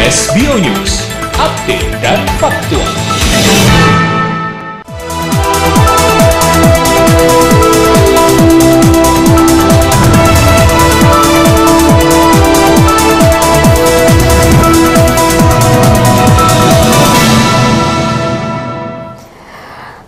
SBO News, update dan faktual.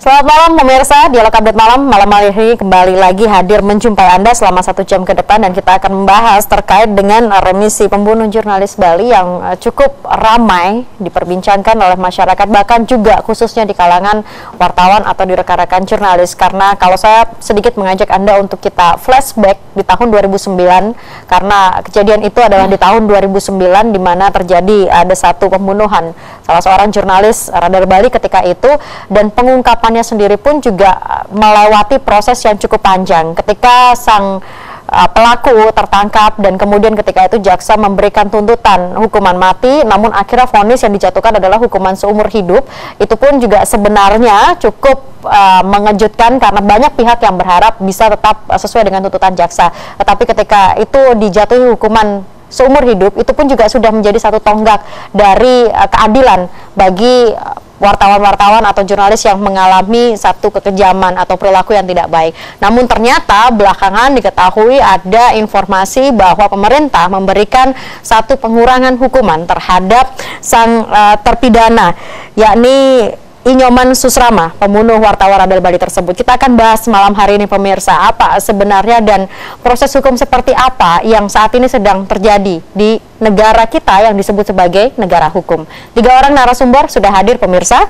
Selamat malam pemirsa, Dialog Update Malam hari kembali lagi hadir menjumpai Anda selama 1 jam ke depan, dan kita akan membahas terkait dengan remisi pembunuh jurnalis Bali yang cukup ramai diperbincangkan oleh masyarakat, bahkan juga khususnya di kalangan wartawan atau di rekan-rekan jurnalis. Karena kalau saya sedikit mengajak Anda untuk kita flashback di tahun 2009, karena kejadian itu adalah di tahun 2009 di mana terjadi ada satu pembunuhan salah seorang jurnalis Radar Bali ketika itu, dan pengungkapannya sendiri pun juga melewati proses yang cukup panjang ketika sang pelaku tertangkap, dan kemudian ketika itu jaksa memberikan tuntutan hukuman mati, namun akhirnya vonis yang dijatuhkan adalah hukuman seumur hidup. Itu pun juga sebenarnya cukup mengejutkan karena banyak pihak yang berharap bisa tetap sesuai dengan tuntutan jaksa, tetapi ketika itu dijatuhi hukuman seumur hidup, itu pun juga sudah menjadi satu tonggak dari keadilan bagi wartawan-wartawan atau jurnalis yang mengalami satu kekejaman atau perilaku yang tidak baik. Namun ternyata belakangan diketahui ada informasi bahwa pemerintah memberikan satu pengurangan hukuman terhadap sang terpidana, yakni Inyoman Susrama, pembunuh wartawan Radar Bali tersebut. Kita akan bahas malam hari ini pemirsa, apa sebenarnya dan proses hukum seperti apa yang saat ini sedang terjadi di negara kita yang disebut sebagai negara hukum. 3 orang narasumber sudah hadir pemirsa.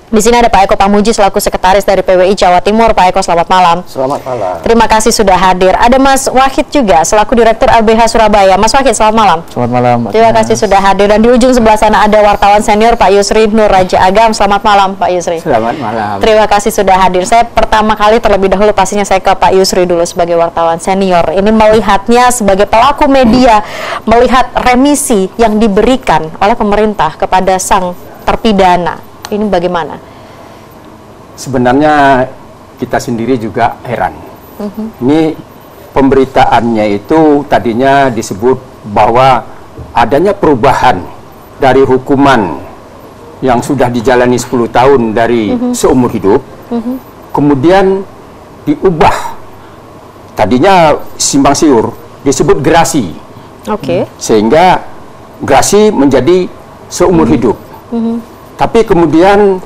Di sini ada Pak Eko Pamuji selaku sekretaris dari PWI Jawa Timur. Pak Eko, selamat malam. Selamat malam. Terima kasih sudah hadir. Ada Mas Wahid juga selaku Direktur LBH Surabaya. Mas Wahid, selamat malam. Selamat malam. Terima kasih sudah hadir. Dan di ujung sebelah sana ada wartawan senior Pak Yusri Nur Raja Agam. Selamat malam Pak Yusri. Selamat malam. Terima kasih sudah hadir. Saya pertama kali terlebih dahulu pastinya saya ke Pak Yusri dulu sebagai wartawan senior. Ini melihatnya sebagai pelaku media, melihat remisi yang diberikan oleh pemerintah kepada sang terpidana. Ini bagaimana? Sebenarnya kita sendiri juga heran. Ini pemberitaannya itu tadinya disebut bahwa adanya perubahan dari hukuman yang sudah dijalani 10 tahun dari seumur hidup, kemudian diubah. Tadinya simpang siur disebut gerasi. Sehingga gerasi menjadi seumur hidup. Tapi kemudian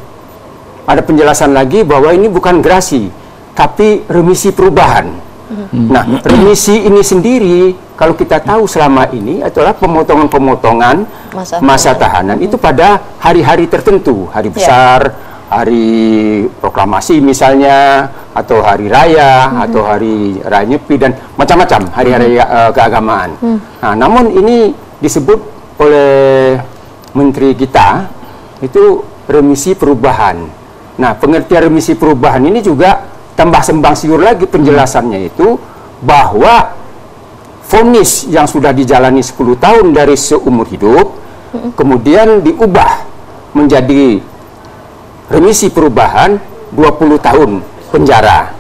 ada penjelasan lagi bahwa ini bukan gerasi, tapi remisi perubahan. Nah, remisi ini sendiri, kalau kita tahu selama ini adalah pemotongan-pemotongan masa tahanan itu pada hari-hari tertentu, hari besar, hari proklamasi misalnya, atau hari raya, atau hari raya Nyepi, dan macam-macam hari-hari keagamaan. Nah, namun ini disebut oleh Menteri kita itu remisi perubahan. Nah, pengertian remisi perubahan ini juga tambah sembang siur lagi penjelasannya itu bahwa vonis yang sudah dijalani 10 tahun dari seumur hidup kemudian diubah menjadi remisi perubahan 20 tahun penjara.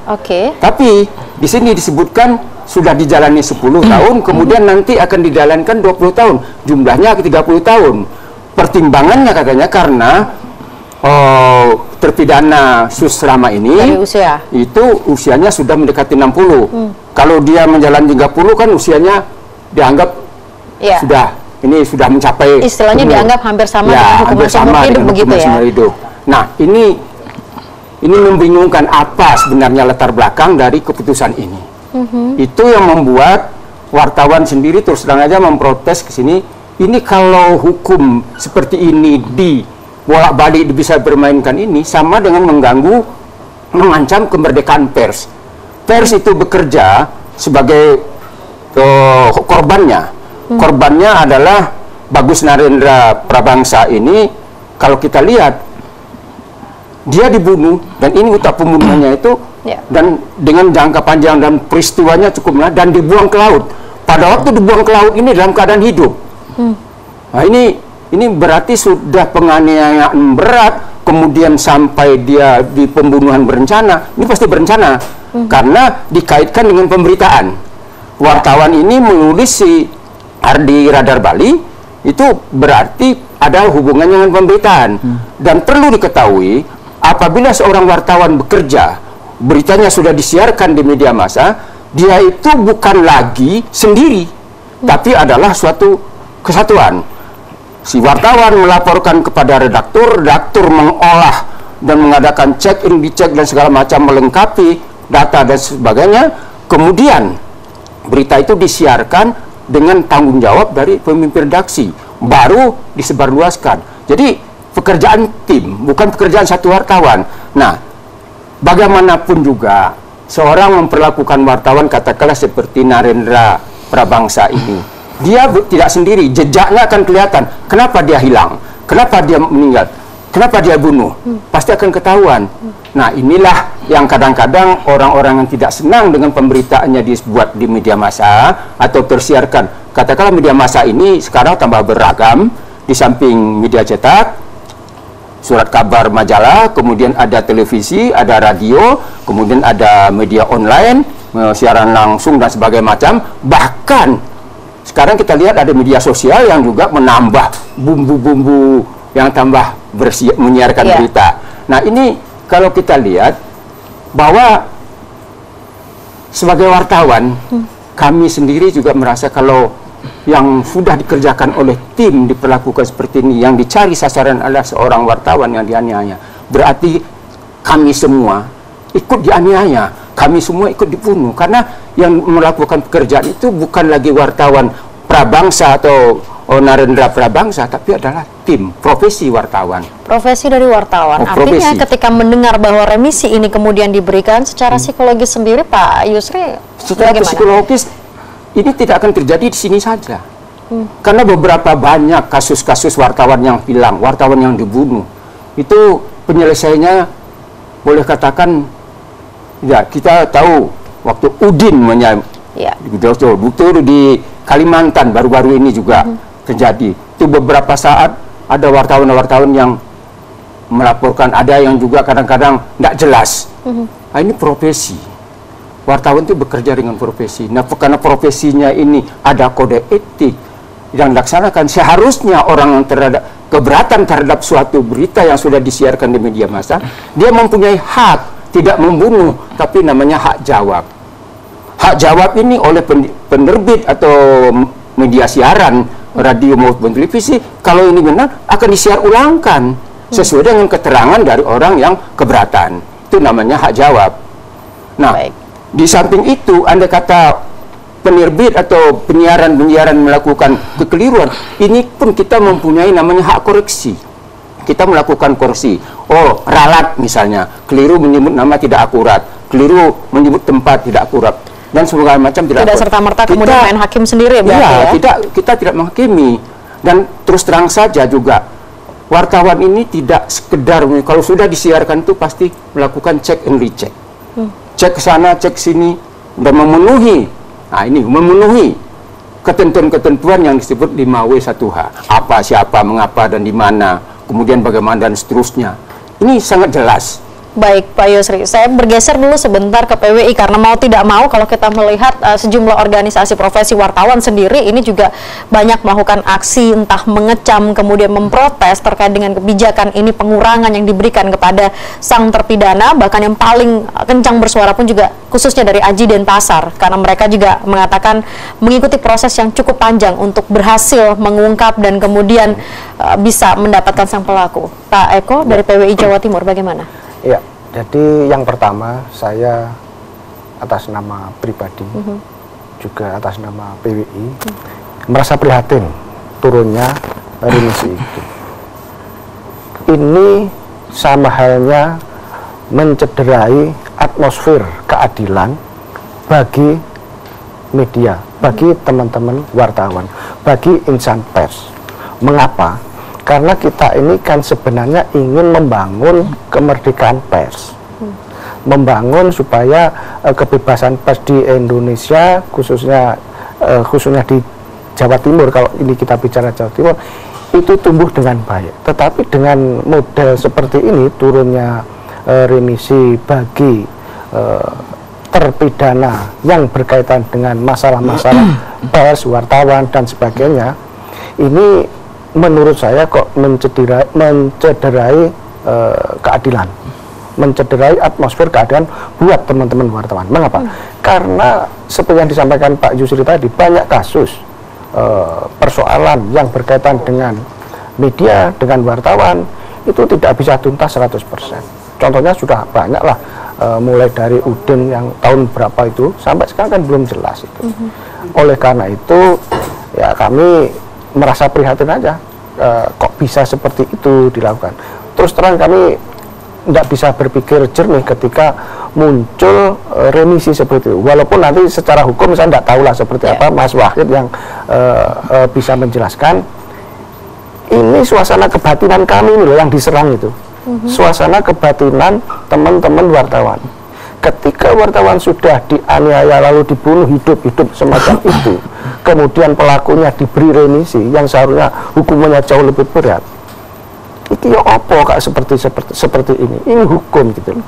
Tapi di sini disebutkan sudah dijalani 10 tahun kemudian nanti akan dijalankan 20 tahun. Jumlahnya 30 tahun. Pertimbangannya katanya karena terpidana Susrama ini itu usianya sudah mendekati 60. Kalau dia menjalani 30 kan usianya dianggap sudah mencapai istilahnya umur. Dianggap hampir sama dengan hukuman seumur hidup begitu ya. Nah, ini membingungkan apa sebenarnya latar belakang dari keputusan ini. Itu yang membuat wartawan sendiri terus terang aja memprotes ke sini. Ini kalau hukum seperti ini bolak-balik bisa bermainkan ini sama dengan mengancam kemerdekaan pers. Pers itu bekerja sebagai korbannya. Korbannya adalah Bagus Narendra Prabangsa ini. Kalau kita lihat dia dibunuh, dan ini utak pembunuhannya itu dan dengan jangka panjang dan peristiwanya cukup lama, dan dibuang ke laut. Pada waktu dibuang ke laut ini dalam keadaan hidup. Nah, ini berarti sudah penganiayaan berat, kemudian sampai dia di pembunuhan berencana. Ini pasti berencana, karena dikaitkan dengan pemberitaan. Wartawan ini menulis si Ardi Radar Bali itu berarti ada hubungannya dengan pemberitaan. Dan perlu diketahui, apabila seorang wartawan bekerja, beritanya sudah disiarkan di media massa, dia itu bukan lagi sendiri, tapi adalah suatu kesatuan. Si wartawan melaporkan kepada redaktur, redaktur mengolah dan mengadakan check in, dicek dan segala macam, melengkapi data dan sebagainya. Kemudian berita itu disiarkan dengan tanggung jawab dari pemimpin redaksi, baru disebarluaskan. Jadi pekerjaan tim, bukan pekerjaan satu wartawan. Nah, bagaimanapun juga seorang memperlakukan wartawan katakanlah seperti Narendra Prabangsa ini, dia tidak sendiri, jejaknya akan kelihatan. Kenapa dia hilang? Kenapa dia meninggal? Kenapa dia bunuh? Pasti akan ketahuan. Nah, inilah yang kadang-kadang orang-orang yang tidak senang dengan pemberitaannya dibuat di media massa atau tersiarkan. Katakanlah media massa ini sekarang tambah beragam, di samping media cetak, surat kabar, majalah, kemudian ada televisi, ada radio, kemudian ada media online, siaran langsung dan sebagainya macam. Bahkan sekarang kita lihat ada media sosial yang juga menambah bumbu-bumbu yang tambah menyiarkan berita. Nah, ini kalau kita lihat bahwa sebagai wartawan, kami sendiri juga merasa kalau yang sudah dikerjakan oleh tim diperlakukan seperti ini, yang dicari sasaran adalah seorang wartawan yang dianiaya, berarti kami semua ikut dianiaya, kami semua ikut dibunuh, karena yang melakukan pekerjaan itu bukan lagi wartawan Prabangsa atau Narendra Prabangsa, tapi adalah tim, profesi wartawan. Profesi dari wartawan. Artinya ketika mendengar bahwa remisi ini kemudian diberikan, secara psikologis sendiri Pak Yusri, secara psikologis ini tidak akan terjadi di sini saja. Karena beberapa banyak kasus-kasus wartawan yang hilang, wartawan yang dibunuh. Itu penyelesaiannya boleh katakan, ya kita tahu waktu Udin betul di Kalimantan baru-baru ini juga terjadi. Itu beberapa saat ada wartawan-wartawan yang melaporkan, ada yang juga kadang-kadang tidak jelas. Nah, ini profesi. Wartawan itu bekerja dengan profesi. Nah, karena profesinya ini ada kode etik yang dilaksanakan, seharusnya orang yang keberatan terhadap suatu berita yang sudah disiarkan di media massa, dia mempunyai hak tidak membunuh, tapi namanya hak jawab. Hak jawab ini oleh penerbit atau media siaran, radio maupun televisi, kalau ini benar akan disiar ulangkan sesuai dengan keterangan dari orang yang keberatan. Itu namanya hak jawab. Nah, di samping itu, andai kata penerbit atau penyiaran melakukan kekeliruan, ini pun kita mempunyai namanya hak koreksi. Kita melakukan koreksi. Oh, ralat misalnya, keliru menyebut nama tidak akurat, keliru menyebut tempat tidak akurat, dan segala macam tidak serta-merta kemudian main hakim sendiri berarti kita tidak menghakimi. Dan terus terang saja juga, wartawan ini tidak sekedar kalau sudah disiarkan itu pasti melakukan cek and recheck. Cek ke sana, cek sini, dan memenuhi. Nah, ini memenuhi ketentuan-ketentuan yang disebut 5W1H. Apa, siapa, mengapa, dan di mana, kemudian bagaimana, dan seterusnya. Ini sangat jelas. Baik Pak Yusri, saya bergeser dulu sebentar ke PWI karena mau tidak mau kalau kita melihat sejumlah organisasi profesi wartawan sendiri ini juga banyak melakukan aksi entah mengecam kemudian memprotes terkait dengan kebijakan ini, pengurangan yang diberikan kepada sang terpidana, bahkan yang paling kencang bersuara pun juga khususnya dari Aji Denpasar karena mereka juga mengatakan mengikuti proses yang cukup panjang untuk berhasil mengungkap dan kemudian bisa mendapatkan sang pelaku. Pak Eko dari PWI Jawa Timur bagaimana? Ya, jadi yang pertama saya atas nama pribadi, juga atas nama PWI, merasa prihatin turunnya remisi itu. Ini sama halnya mencederai atmosfer keadilan bagi media, bagi teman-teman wartawan, bagi insan pers. Mengapa? Karena kita ini kan sebenarnya ingin membangun kemerdekaan pers, membangun supaya kebebasan pers di Indonesia, khususnya di Jawa Timur, kalau ini kita bicara Jawa Timur, itu tumbuh dengan baik. Tetapi dengan model seperti ini, turunnya remisi bagi terpidana yang berkaitan dengan masalah-masalah pers, wartawan, dan sebagainya, ini menurut saya kok mencederai keadilan, mencederai atmosfer keadilan buat teman-teman wartawan. Mengapa? Karena seperti yang disampaikan Pak Yusri tadi, banyak kasus persoalan yang berkaitan dengan media, dengan wartawan, itu tidak bisa tuntas 100%. Contohnya sudah banyak lah, mulai dari Udin yang tahun berapa itu, sampai sekarang kan belum jelas itu. Oleh karena itu, ya kami merasa prihatin aja, kok bisa seperti itu dilakukan. Terus terang kami tidak bisa berpikir jernih ketika muncul remisi seperti itu. Walaupun nanti secara hukum saya tidak tahu lah seperti apa, Mas Wahid yang bisa menjelaskan. Ini suasana kebatinan kami ini loh yang diserang itu. Suasana kebatinan teman-teman wartawan. Ketika wartawan sudah dianiaya lalu dibunuh hidup-hidup semacam itu, kemudian pelakunya diberi remisi yang seharusnya hukumannya jauh lebih berat. Itu ya apa kak seperti ini? Ini hukum gitu loh.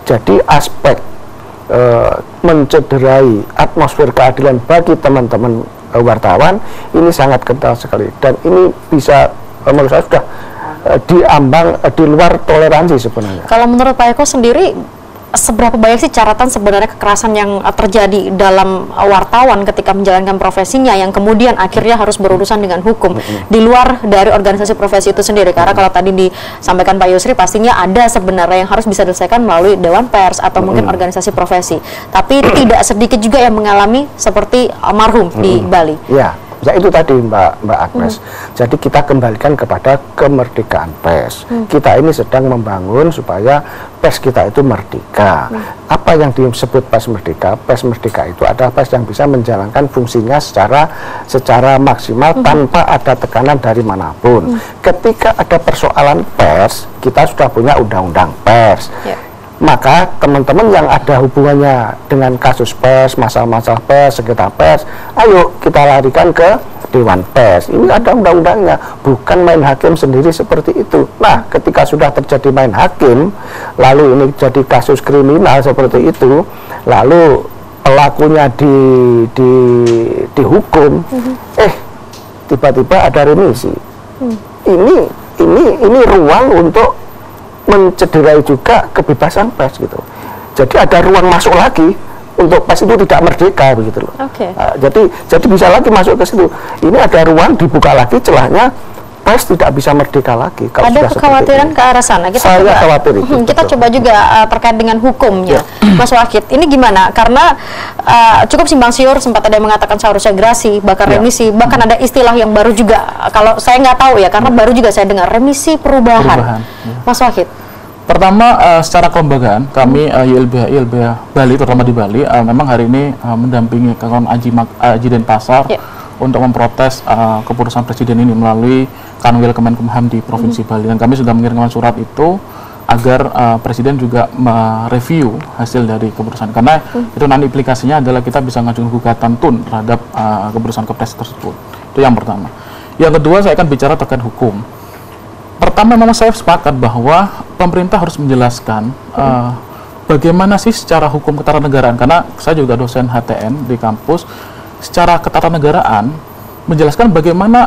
Jadi aspek mencederai atmosfer keadilan bagi teman-teman wartawan ini sangat kental sekali, dan ini bisa menurut saya sudah diambang di luar toleransi sebenarnya. Kalau menurut Pak Eko sendiri, seberapa banyak sih catatan sebenarnya kekerasan yang terjadi dalam wartawan ketika menjalankan profesinya yang kemudian akhirnya harus berurusan dengan hukum di luar dari organisasi profesi itu sendiri? Karena kalau tadi disampaikan Pak Yusri, pastinya ada sebenarnya yang harus bisa diselesaikan melalui Dewan Pers atau mungkin organisasi profesi, tapi tidak sedikit juga yang mengalami seperti almarhum di Bali. Ya, ya itu tadi Mbak Agnes. Jadi kita kembalikan kepada kemerdekaan pers. Kita ini sedang membangun supaya pers kita itu merdeka. Apa yang disebut pers merdeka? Pers merdeka itu adalah pers yang bisa menjalankan fungsinya secara maksimal tanpa ada tekanan dari manapun. Ketika ada persoalan pers, kita sudah punya undang-undang pers. Maka teman-teman yang ada hubungannya dengan kasus pers, masalah-masalah pers, sengketa pers, ayo kita larikan ke Dewan Pers. Ini ada undang-undangnya, bukan main hakim sendiri seperti itu. Nah, ketika sudah terjadi main hakim, lalu ini jadi kasus kriminal seperti itu, lalu pelakunya dihukum, tiba-tiba ada remisi. Ini ruang untuk mencederai juga kebebasan pers gitu. Jadi ada ruang masuk lagi untuk pers itu tidak merdeka begitu loh. Jadi bisa lagi masuk ke situ. Ini ada ruang dibuka lagi celahnya, pers tidak bisa merdeka lagi. Kalau ada kekhawatiran ke arah sana. Saya khawatir itu. Kita coba juga terkait dengan hukumnya, Mas Wahid. Ini gimana? Karena cukup simpang siur, sempat ada yang mengatakan seharusnya gerasi, bahkan remisi, bahkan ada istilah yang baru juga. Kalau saya nggak tahu ya, karena baru juga saya dengar remisi perubahan. Mas Wahid. Pertama, secara kelembagaan kami YLBHI Bali, terutama di Bali, memang hari ini mendampingi kawan Aji Denpasar untuk memprotes keputusan Presiden ini melalui Kanwil Kemenkumham di Provinsi Bali, dan kami sudah mengirimkan surat itu agar Presiden juga mereview hasil dari keputusan, karena itu nanti implikasinya adalah kita bisa mengajukan gugatan tun terhadap keputusan Kepres tersebut. Itu yang pertama. Yang kedua, saya akan bicara terkait hukum. Pertama, memang saya sepakat bahwa pemerintah harus menjelaskan bagaimana sih secara hukum ketatanegaraan, karena saya juga dosen HTN di kampus. Secara ketatanegaraan menjelaskan bagaimana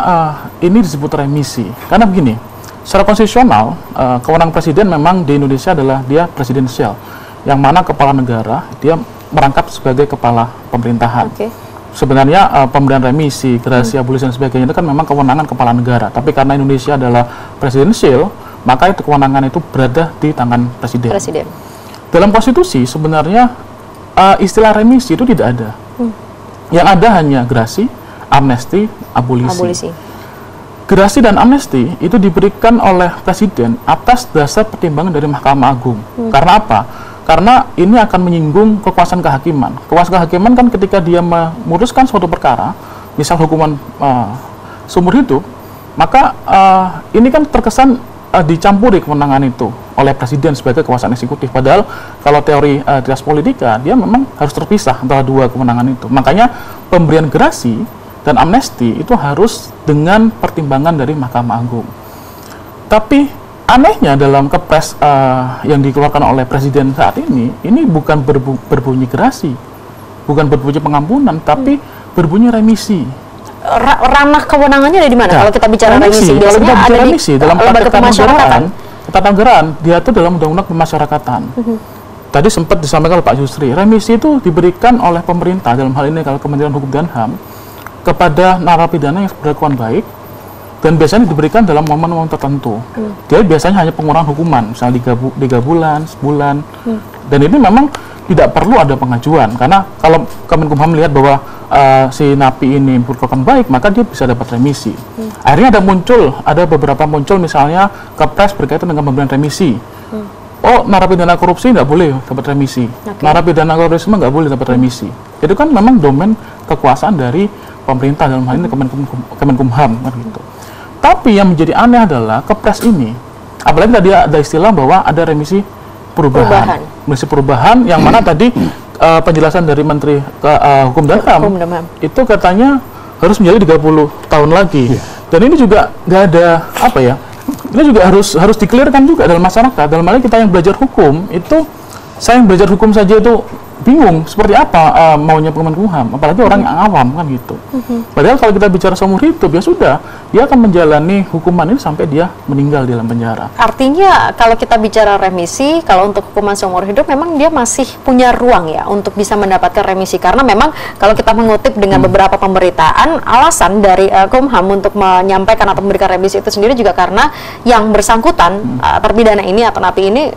ini disebut remisi, karena begini, secara konstitusional kewenangan presiden memang di Indonesia adalah dia presidensial, yang mana kepala negara dia merangkap sebagai kepala pemerintahan. Sebenarnya pemberian remisi, gerasi, abolisi dan sebagainya itu kan memang kewenangan kepala negara, tapi karena Indonesia adalah presidensial, maka itu kewenangan itu berada di tangan presiden. Dalam konstitusi sebenarnya istilah remisi itu tidak ada. Yang ada hanya gerasi, amnesti, abolisi. Gerasi dan amnesti itu diberikan oleh presiden atas dasar pertimbangan dari Mahkamah Agung. Karena apa? Karena ini akan menyinggung kekuasaan kehakiman. Kekuasaan kehakiman kan ketika dia memutuskan suatu perkara, misal hukuman seumur hidup, maka ini kan terkesan dicampuri kewenangan itu oleh presiden sebagai kekuasaan eksekutif. Padahal kalau teori trias politika, dia memang harus terpisah antara dua kewenangan itu. Makanya pemberian gerasi dan amnesti itu harus dengan pertimbangan dari Mahkamah Agung. Tapi anehnya dalam Kepres yang dikeluarkan oleh Presiden saat ini bukan berbunyi gerasi, bukan berbunyi pengampunan, tapi berbunyi remisi. ranah kewenangannya ada di mana? Kalau kita bicara remisi, kalau kita biasanya bicara ada remisi di dalam lembaga pemasyarakatan. Ketatanegaraan diatur dalam undang-undang pemasyarakatan. Tadi sempat disampaikan oleh Pak Yusri, remisi itu diberikan oleh pemerintah, dalam hal ini kalau Kementerian Hukum dan HAM, kepada narapidana yang berkelakuan baik, dan biasanya diberikan dalam momen-momen tertentu. Dia biasanya hanya pengurangan hukuman, misalnya 3 bulan, sebulan, dan ini memang tidak perlu ada pengajuan, karena kalau Kemenkumham melihat bahwa si napi ini berkelakuan baik, maka dia bisa dapat remisi. Akhirnya ada beberapa muncul misalnya kepres berkaitan dengan pemberian remisi. Oh, narapidana korupsi nggak boleh dapat remisi, narapidana terorisme nggak boleh dapat remisi. Itu kan memang domain kekuasaan dari pemerintah, dalam hal ini Kemenkumham kan gitu. Tapi yang menjadi aneh adalah kepres ini, apalagi tadi ada istilah bahwa ada remisi perubahan. Remisi perubahan yang mana tadi penjelasan dari Menteri Hukum dan HAM itu katanya harus menjadi 30 tahun lagi. Dan ini juga nggak ada apa ya? Ini juga harus dikelirkan juga dalam masyarakat. Dalam hal ini kita yang belajar hukum itu, saya yang belajar hukum saja itu bingung seperti apa maunya Kemenkumham, apalagi orang yang awam kan gitu. Padahal kalau kita bicara seumur hidup, ya sudah, dia akan menjalani hukuman ini sampai dia meninggal di dalam penjara. Artinya kalau kita bicara remisi, kalau untuk hukuman seumur hidup memang dia masih punya ruang ya untuk bisa mendapatkan remisi, karena memang kalau kita mengutip dengan beberapa pemberitaan, alasan dari Kumham untuk menyampaikan atau memberikan remisi itu sendiri juga karena yang bersangkutan terpidana ini atau napi ini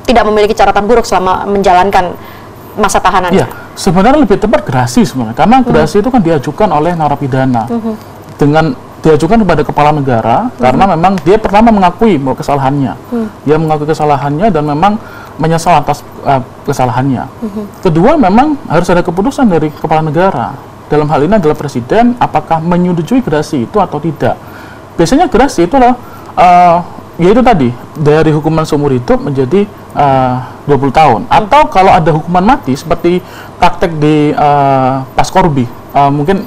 tidak memiliki catatan buruk selama menjalankan masa tahanannya. Iya, sebenarnya lebih tepat gerasi sebenarnya, karena gerasi itu kan diajukan oleh narapidana dengan diajukan kepada kepala negara karena memang dia pertama mengakui bahwa kesalahannya, dia mengakui kesalahannya dan memang menyesal atas kesalahannya. Kedua, memang harus ada keputusan dari kepala negara. Dalam hal ini adalah presiden, apakah menyetujui gerasi itu atau tidak. Biasanya gerasi itu adalah yaitu tadi dari hukuman seumur hidup menjadi 20 tahun, atau kalau ada hukuman mati seperti praktek di Paskorbi, mungkin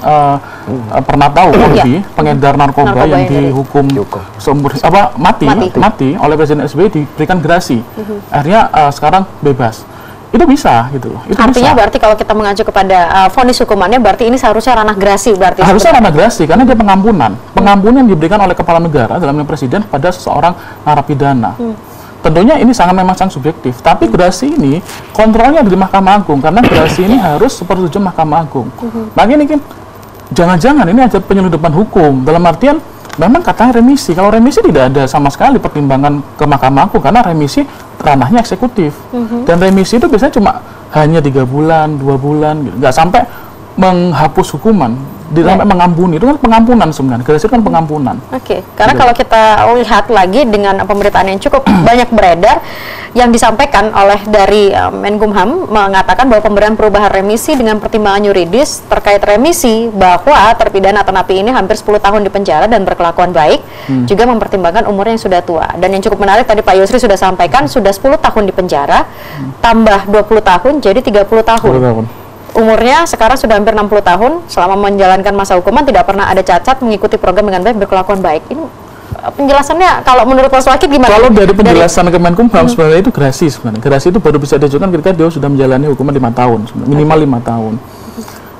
pernah tahu Korbi, pengedar narkoba yang dihukum seumur mati oleh Presiden SBY diberikan gerasi, akhirnya sekarang bebas. Itu bisa gitu loh. Artinya bisa. Berarti kalau kita mengacu kepada vonis hukumannya, berarti ini seharusnya ranah gerasi berarti. Harusnya ranah gerasi karena dia pengampunan. Pengampunan yang diberikan oleh kepala negara dalamnya presiden pada seseorang narapidana. Tentunya ini memang sangat subjektif. Tapi gerasi ini kontrolnya ada di Mahkamah Agung, karena gerasi ini harus sepersetujuan Mahkamah Agung. Makanya ini kan jangan-jangan ini ada penyelundupan hukum, dalam artian memang katanya remisi. Kalau remisi tidak ada sama sekali pertimbangan ke Mahkamah Agung, karena remisi ranahnya eksekutif. Dan remisi itu biasanya cuma hanya 3 bulan, 2 bulan, gitu. Nggak sampai menghapus hukuman, sampai mengampuni. Itu kan pengampunan sebenarnya. Gerasi itu kan pengampunan. Karena kalau kita lihat lagi dengan pemberitaan yang cukup banyak beredar, yang disampaikan oleh dari Menkumham mengatakan bahwa pemberian perubahan remisi dengan pertimbangan yuridis terkait remisi bahwa terpidana atau napi ini hampir 10 tahun di penjara dan berkelakuan baik, juga mempertimbangkan umurnya yang sudah tua. Dan yang cukup menarik tadi Pak Yusri sudah sampaikan, sudah 10 tahun di penjara, tambah 20 tahun jadi 30 tahun. Umurnya sekarang sudah hampir 60 tahun, selama menjalankan masa hukuman tidak pernah ada cacat, mengikuti program dengan baik, berkelakuan baik. Ini penjelasannya kalau menurut Mas Wakil gimana? Kalau dari penjelasan Kemenkumham sebenarnya itu gerasi sebenarnya. Gerasi itu baru bisa diajukan ketika dia sudah menjalani hukuman 5 tahun, minimal 5 tahun.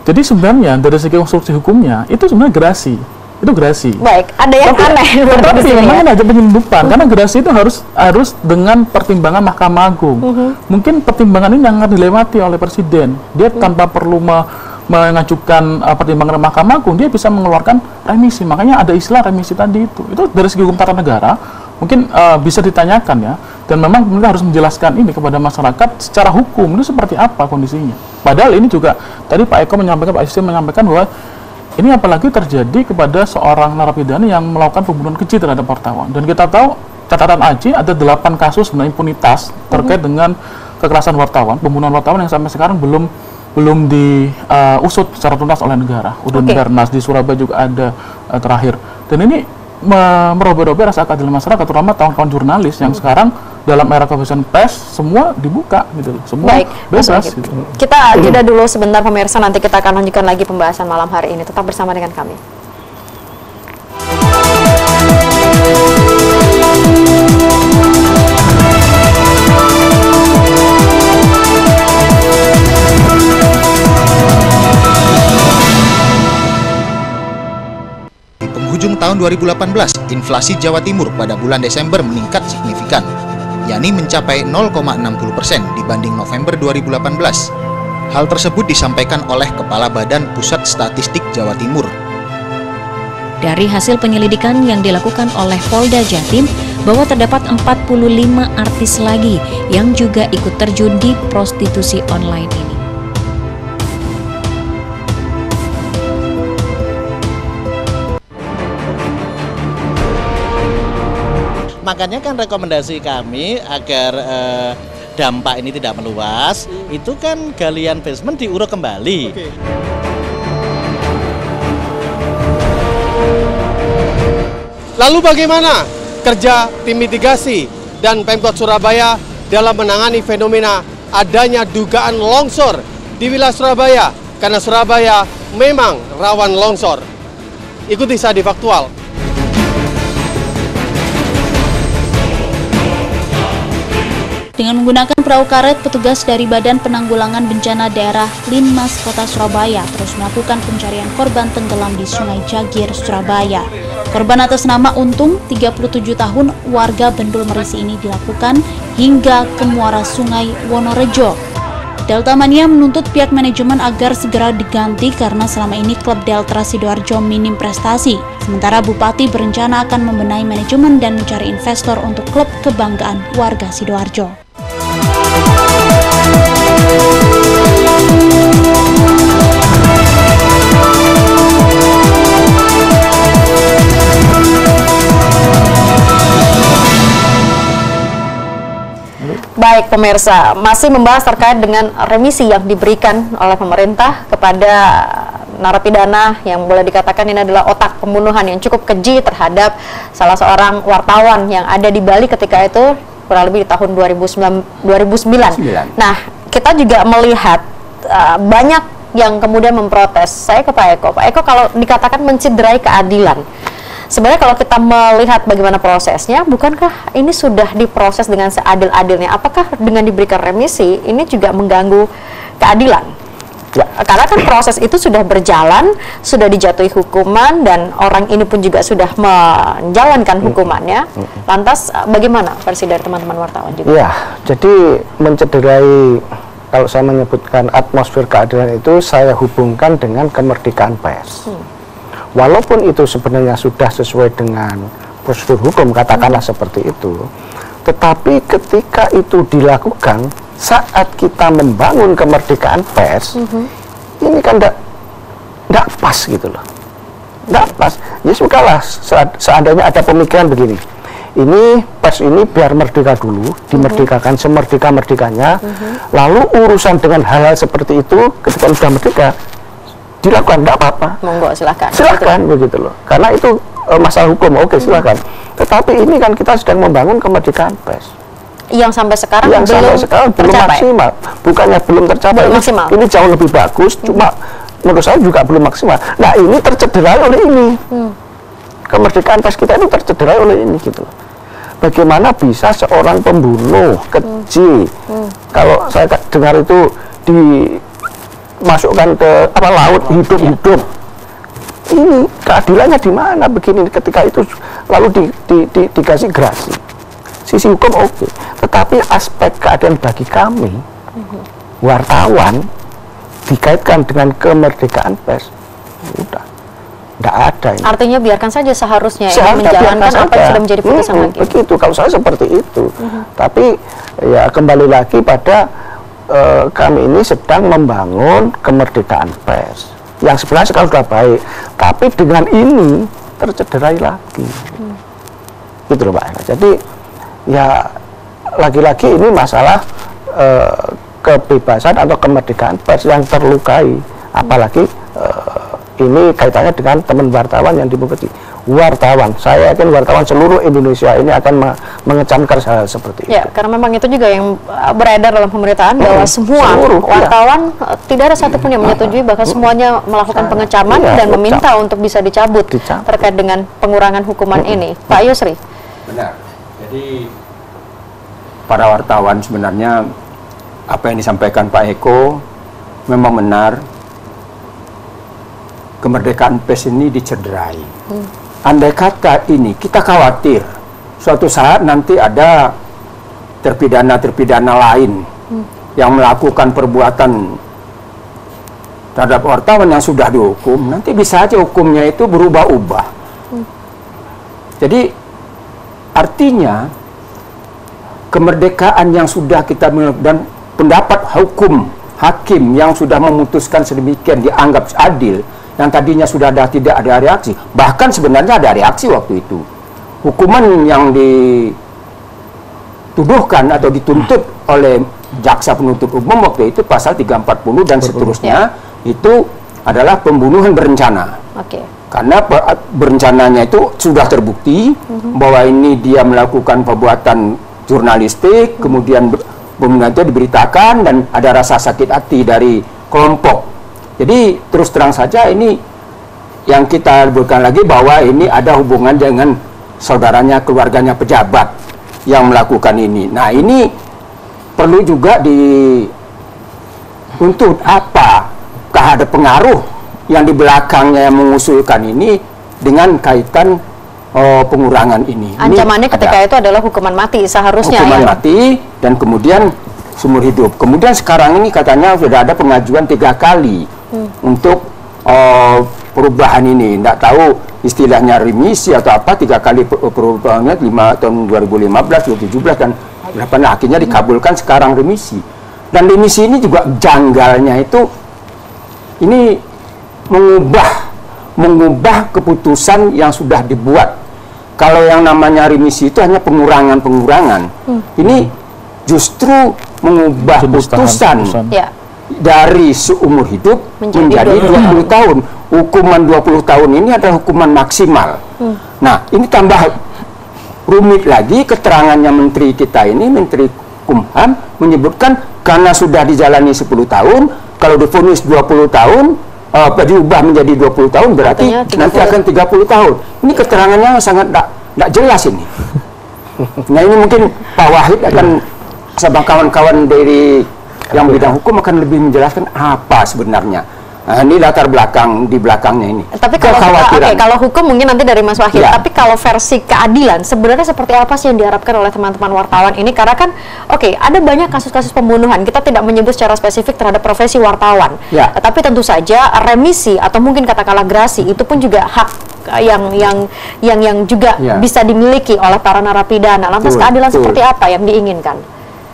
Jadi sebenarnya dari segi konstruksi hukumnya itu sebenarnya gerasi. Itu gerasi. Baik, ada yang aneh. Tapi memang ada penyelundupan, karena gerasi itu harus dengan pertimbangan Mahkamah Agung. Mungkin pertimbangan ini yang dilewati oleh presiden. Dia tanpa perlu mengajukan pertimbangan Mahkamah Agung, dia bisa mengeluarkan remisi. Makanya ada istilah remisi tadi itu. Itu dari segi hukum tata negara mungkin bisa ditanyakan ya. Dan memang pemerintah harus menjelaskan ini kepada masyarakat secara hukum itu seperti apa kondisinya. Padahal ini juga tadi Pak Eko menyampaikan, Pak Yusri menyampaikan bahwa ini apalagi terjadi kepada seorang narapidana yang melakukan pembunuhan keji terhadap wartawan. Dan kita tahu catatan AJ ada 8 kasus impunitas terkait dengan kekerasan wartawan, pembunuhan wartawan yang sampai sekarang belum diusut secara tuntas oleh negara. Udin Bernas di Surabaya juga ada terakhir. Dan ini merobek-robek rasa keadilan masyarakat, terutama kawan-kawan jurnalis yang sekarang dalam era kebebasan pers semua dibuka gitu, semua bebas. Gitu. Kita jeda dulu sebentar pemirsa, nanti kita akan lanjutkan lagi pembahasan malam hari ini. Tetap bersama dengan kami. tahun 2018, inflasi Jawa Timur pada bulan Desember meningkat signifikan, yakni mencapai 0,60% dibanding November 2018. Hal tersebut disampaikan oleh Kepala Badan Pusat Statistik Jawa Timur. Dari hasil penyelidikan yang dilakukan oleh Polda Jatim, bahwa terdapat 45 artis lagi yang juga ikut terjun di prostitusi online ini. Makanya kan rekomendasi kami agar dampak ini tidak meluas, itu kan galian basement diuruk kembali. Lalu bagaimana kerja tim mitigasi dan Pemkot Surabaya dalam menangani fenomena adanya dugaan longsor di wilayah Surabaya? Karena Surabaya memang rawan longsor. Ikuti saya di Faktual. Dengan menggunakan perahu karet, petugas dari Badan Penanggulangan Bencana Daerah Linmas Kota Surabaya terus melakukan pencarian korban tenggelam di Sungai Jagir, Surabaya. Korban atas nama Untung, 37 tahun, warga Bendul Merisi ini dilakukan hingga ke muara Sungai Wonorejo. Delta Mania menuntut pihak manajemen agar segera diganti karena selama ini klub Delta Sidoarjo minim prestasi. Sementara Bupati berencana akan membenahi manajemen dan mencari investor untuk klub kebanggaan warga Sidoarjo. Baik pemirsa, masih membahas terkait dengan remisi yang diberikan oleh pemerintah kepada narapidana yang boleh dikatakan ini adalah otak pembunuhan yang cukup keji terhadap salah seorang wartawan yang ada di Bali ketika itu kurang lebih di tahun 2009. Nah, kita juga melihat banyak yang kemudian memprotes. Saya ke Pak Eko. Pak Eko, kalau dikatakan mencederai keadilan, sebenarnya kalau kita melihat bagaimana prosesnya, bukankah ini sudah diproses dengan seadil-adilnya? Apakah dengan diberikan remisi ini juga mengganggu keadilan? Ya, karena kan proses itu sudah berjalan, sudah dijatuhi hukuman, dan orang ini pun juga sudah menjalankan hukumannya. Lantas bagaimana versi dari teman-teman wartawan juga? Ya, jadi mencederai, kalau saya menyebutkan atmosfer keadilan itu, saya hubungkan dengan kemerdekaan pers. Walaupun itu sebenarnya sudah sesuai dengan prosedur hukum, katakanlah seperti itu, tetapi ketika itu dilakukan saat kita membangun kemerdekaan pers, ini kan tidak pas gitu loh, tidak pas. Ya sudahlah, seandainya ada pemikiran begini, ini pers ini biar merdeka dulu, dimerdekakan semerdeka-merdekanya, lalu urusan dengan hal-hal seperti itu ketika sudah merdeka dilakukan, tidak apa-apa. Monggo, silakan. Silakan begitu loh. Karena itu masalah hukum, oke silakan. Tetapi ini kan kita sedang membangun kemerdekaan pers. Yang sampai sekarang belum maksimal. Bukannya belum tercapai, ini jauh lebih bagus, cuma menurut saya juga belum maksimal. Nah, ini tercederai oleh ini. Kemerdekaan pers kita itu tercederai oleh ini gitu loh. Bagaimana bisa seorang pembunuh keji, kalau saya dengar itu dimasukkan ke laut hidup-hidup, ini keadilannya di mana begini ketika itu lalu dikasih gerasi. Sisi hukum oke, tetapi aspek keadilan bagi kami wartawan dikaitkan dengan kemerdekaan pers, udah tidak ada ini. Artinya biarkan saja seharusnya menjalankan apa yang sudah menjadi putusan hakim. Begitu, kalau saya seperti itu. Tapi ya kembali lagi pada kami ini sedang membangun kemerdekaan pers yang sebenarnya sekarang sudah baik, tapi dengan ini tercederai lagi. Gitu loh Pak. Jadi ya lagi-lagi ini masalah kebebasan atau kemerdekaan pers yang terlukai, apalagi ini kaitannya dengan teman wartawan yang dimengerti. Wartawan, saya yakin wartawan seluruh Indonesia ini akan mengecamkan hal seperti itu. Ya, karena memang itu juga yang beredar dalam pemberitaan bahwa semua wartawan tidak ada satupun yang menyetujui, bahkan semuanya melakukan pengecaman dan meminta untuk bisa dicabut terkait dengan pengurangan hukuman ini. Pak Yusri. Benar. Jadi para wartawan sebenarnya apa yang disampaikan Pak Eko memang benar. Kemerdekaan pers ini dicederai. andai kata ini kita khawatir suatu saat nanti ada terpidana-terpidana lain yang melakukan perbuatan terhadap wartawan yang sudah dihukum, nanti bisa aja hukumnya itu berubah-ubah. Jadi artinya kemerdekaan yang sudah kita dan pendapat hukum hakim yang sudah memutuskan sedemikian dianggap adil, yang tadinya sudah tidak ada reaksi, bahkan sebenarnya ada reaksi waktu itu. Hukuman yang dituduhkan atau dituntut oleh jaksa penuntut umum waktu itu pasal 340 dan seterusnya itu adalah pembunuhan berencana. Karena berencananya itu sudah terbukti bahwa ini dia melakukan perbuatan jurnalistik, kemudian pembunuhan itu diberitakan dan ada rasa sakit hati dari kelompok. Jadi terus terang saja ini yang kita sebutkan lagi bahwa ini ada hubungan dengan saudaranya, keluarganya pejabat yang melakukan ini. Nah, ini perlu juga dituntut apakah ada pengaruh yang di belakangnya yang mengusulkan ini dengan kaitan pengurangan ini. Ancamannya ketika itu adalah hukuman mati seharusnya. Hukuman mati dan kemudian seumur hidup. Kemudian sekarang ini katanya sudah ada pengajuan 3 kali untuk perubahan ini. Tidak tahu istilahnya remisi atau apa, 3 kali perubahannya, 5 tahun 2015, 2017 dan 8 akhirnya dikabulkan sekarang remisi. Dan remisi ini juga janggalnya itu ini mengubah keputusan yang sudah dibuat. Kalau yang namanya remisi itu hanya pengurangan-pengurangan. Ini justru mengubah putusan dari seumur hidup menjadi 20 tahun. Hukuman 20 tahun ini adalah hukuman maksimal. Nah, ini tambah rumit lagi keterangannya menteri kita ini, Menteri Kumham, menyebutkan karena sudah dijalani 10 tahun, kalau divonis 20 tahun, diubah menjadi 20 tahun, berarti nanti akan 30 tahun. Ini keterangannya sangat tidak jelas ini. Nah, ini mungkin Pak Wahid akan sama kawan-kawan dari yang bidang hukum akan lebih menjelaskan apa sebenarnya. Nah, ini latar belakang di belakangnya ini. Tapi kalau hukum mungkin nanti dari Mas Wahid. Tapi kalau versi keadilan sebenarnya seperti apa sih yang diharapkan oleh teman-teman wartawan ini? Karena kan ada banyak kasus-kasus pembunuhan. Kita tidak menyebut secara spesifik terhadap profesi wartawan. Tapi tentu saja remisi atau mungkin katakanlah grasi itu pun juga hak yang juga bisa dimiliki oleh para narapidana. Lantas keadilan seperti apa yang diinginkan?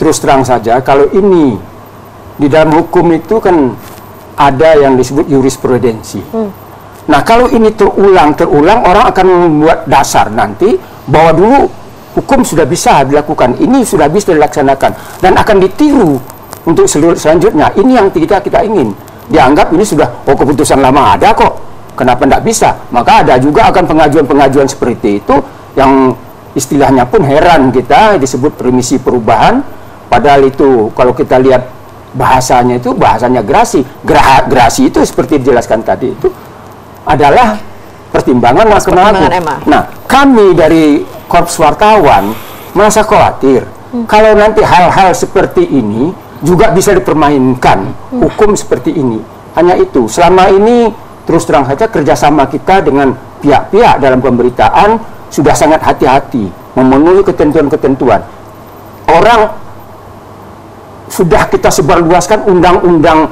Terus terang saja kalau ini di dalam hukum itu kan ada yang disebut jurisprudensi. Nah, kalau ini terulang, orang akan membuat dasar nanti bahwa dulu hukum sudah bisa dilakukan, ini sudah bisa dilaksanakan, dan akan ditiru untuk selanjutnya. Ini yang kita ingin. Dianggap ini sudah, keputusan lama ada kok, kenapa tidak bisa? Maka ada juga akan pengajuan-pengajuan seperti itu, yang istilahnya pun heran kita, disebut remisi perubahan, padahal itu kalau kita lihat bahasanya grasi. Grasi itu seperti dijelaskan tadi itu adalah pertimbangan Mahkamah Agung. Nah, kami dari Korps Wartawan merasa khawatir kalau nanti hal-hal seperti ini juga bisa dipermainkan hukum seperti ini. Hanya itu, selama ini terus terang saja kerjasama kita dengan pihak-pihak dalam pemberitaan sudah sangat hati-hati memenuhi ketentuan-ketentuan. Orang sudah kita sebarluaskan Undang-Undang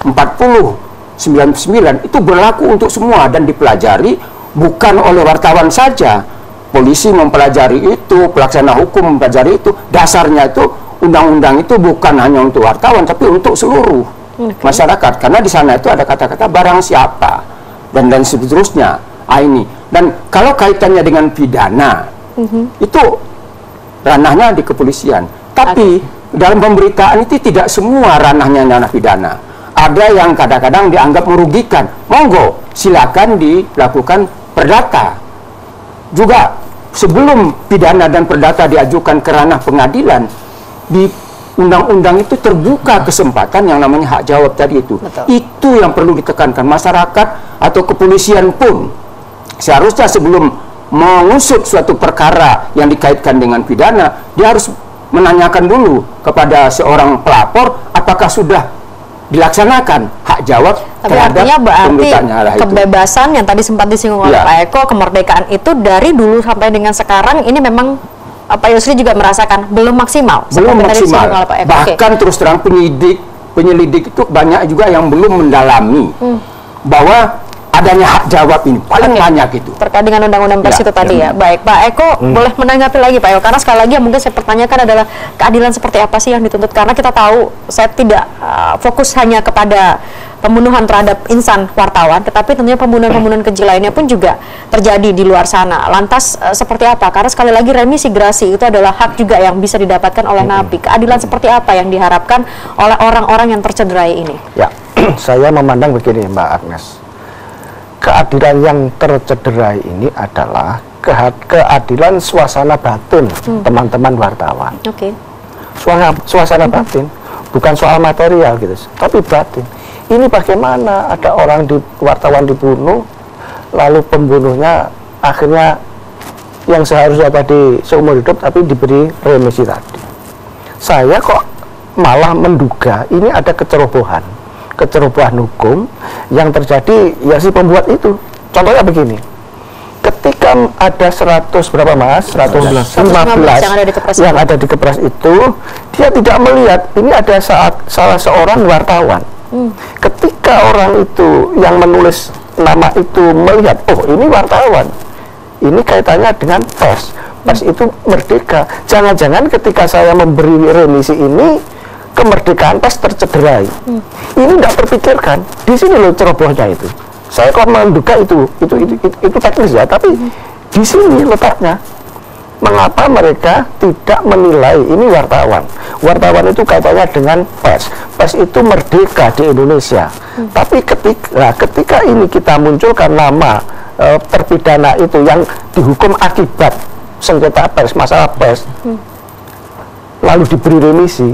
40/99 itu berlaku untuk semua dan dipelajari bukan oleh wartawan saja. Polisi mempelajari itu, pelaksana hukum mempelajari itu. Dasarnya itu undang-undang itu bukan hanya untuk wartawan tapi untuk seluruh masyarakat, karena di sana itu ada kata-kata barang siapa dan seterusnya. Ini dan kalau kaitannya dengan pidana itu ranahnya di kepolisian, tapi dalam pemberitaan itu tidak semua ranahnya ranah pidana. Ada yang kadang-kadang dianggap merugikan. Monggo, silakan dilakukan perdata. Juga sebelum pidana dan perdata diajukan ke ranah pengadilan, di undang-undang itu terbuka kesempatan yang namanya hak jawab tadi itu. Itu yang perlu ditekankan. Masyarakat atau kepolisian pun seharusnya sebelum mengusut suatu perkara yang dikaitkan dengan pidana, dia harus menanyakan dulu kepada seorang pelapor apakah sudah dilaksanakan hak jawab tapi terhadap artinya berarti pemberitanya itu. kebebasan yang tadi sempat disinggung oleh Pak Eko, kemerdekaan itu dari dulu sampai dengan sekarang ini memang Pak Yusri juga merasakan belum maksimal. Belum maksimal. Oleh Pak Eko. Bahkan terus terang penyelidik itu banyak juga yang belum mendalami bahwa adanya hak jawab ini paling banyak itu terkait dengan undang-undang pers itu tadi ya. Baik, Pak Eko boleh menanggapi lagi Pak Eko, karena sekali lagi yang mungkin saya pertanyakan adalah keadilan seperti apa sih yang dituntut, karena kita tahu saya tidak fokus hanya kepada pembunuhan terhadap insan wartawan, tetapi tentunya pembunuhan-pembunuhan keji lainnya pun juga terjadi di luar sana. Lantas seperti apa? Karena sekali lagi remisi gerasi itu adalah hak juga yang bisa didapatkan oleh napi. Keadilan seperti apa yang diharapkan oleh orang-orang yang tercederai ini? Ya, saya memandang begini Mbak Agnes. Keadilan yang tercederai ini adalah keadilan suasana batin teman-teman wartawan. Oke. Suasana batin, bukan soal material gitu, tapi batin. Ini bagaimana ada wartawan dibunuh, lalu pembunuhnya akhirnya yang seharusnya tadi seumur hidup tapi diberi remisi tadi. Saya kok malah menduga ini ada kecerobohan hukum yang terjadi ya si pembuat itu. Contohnya begini, ketika ada 100 berapa Mas? 115 yang ada di Kepres itu, dia tidak melihat ini ada salah seorang wartawan. Ketika orang itu yang menulis nama itu melihat, oh ini wartawan, ini kaitannya dengan pers itu merdeka. Jangan-jangan ketika saya memberi remisi ini, kemerdekaan pers tercederai. Ini tidak terpikirkan. Di sini loh cerobohnya itu. Saya kok menduga itu teknis ya, tapi di sini letaknya. Mengapa mereka tidak menilai ini wartawan? Wartawan itu kaitannya dengan pers. Pers itu merdeka di Indonesia. Tapi ketika ini kita munculkan nama terpidana itu yang dihukum akibat sengketa pers, masalah pers, lalu diberi remisi,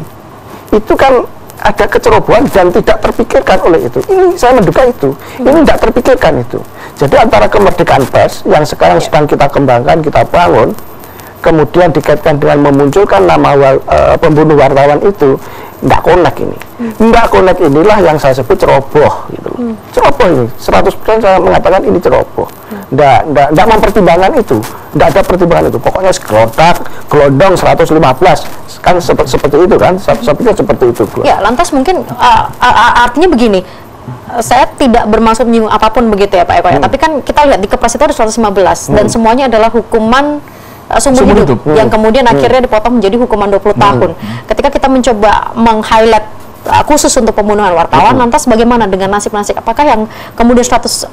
itu kan ada kecerobohan dan tidak terpikirkan oleh itu. Ini saya menduga itu. Ini tidak terpikirkan itu. Jadi antara kemerdekaan pers yang sekarang sedang kita kembangkan, kita bangun, kemudian dikaitkan dengan memunculkan nama pembunuh wartawan itu, tidak connect ini. Tidak connect inilah yang saya sebut ceroboh gitu loh. Ceroboh ini, 100% saya mengatakan ini ceroboh. Tidak mempertimbangkan itu, tidak ada pertimbangan itu. Pokoknya gelondong 115 kan seperti itu kan, saya pikir seperti itu. Ya, lantas mungkin artinya begini, saya tidak bermaksud menyinggung apapun begitu ya Pak Eko ya, tapi kan kita lihat di Kepres itu ada 115 dan semuanya adalah hukuman seumur hidup yang kemudian akhirnya dipotong menjadi hukuman 20 tahun. Ketika kita mencoba meng-highlight khusus untuk pembunuhan wartawan, lantas bagaimana dengan nasib-nasib? Apakah yang kemudian 114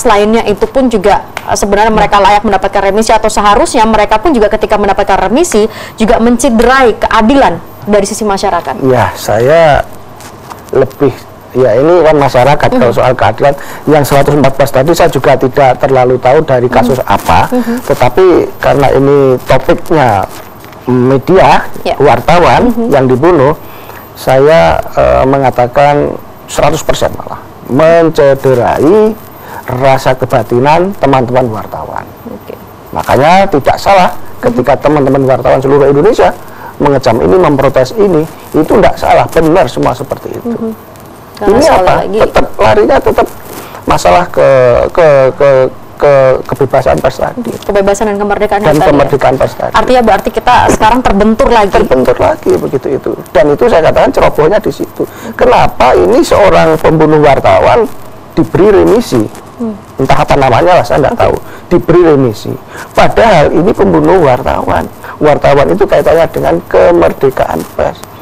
lainnya itu pun juga sebenarnya mereka layak mendapatkan remisi, atau seharusnya mereka pun juga ketika mendapatkan remisi juga menciderai keadilan dari sisi masyarakat? Ya, saya lebih ini kan masyarakat. Kalau soal keadilan yang 114 tadi saya juga tidak terlalu tahu dari kasus apa, tetapi karena ini topiknya media, wartawan yang dibunuh, saya mengatakan 100% malah mencederai rasa kebatinan teman-teman wartawan. Makanya tidak salah ketika teman-teman wartawan seluruh Indonesia mengecam ini, memprotes ini, itu tidak salah, benar semua seperti itu. Ini apa? Tetap larinya tetap masalah kebebasan pers tadi. Kebebasan dan kemerdekaan pers tadi. Artinya berarti kita sekarang terbentur lagi begitu itu. Dan itu saya katakan cerobohnya di situ. Kenapa ini seorang pembunuh wartawan diberi remisi? Entah apa namanya lah, saya tidak tahu. Diberi remisi. Padahal ini pembunuh wartawan. Wartawan itu kaitannya dengan kemerdekaan pers.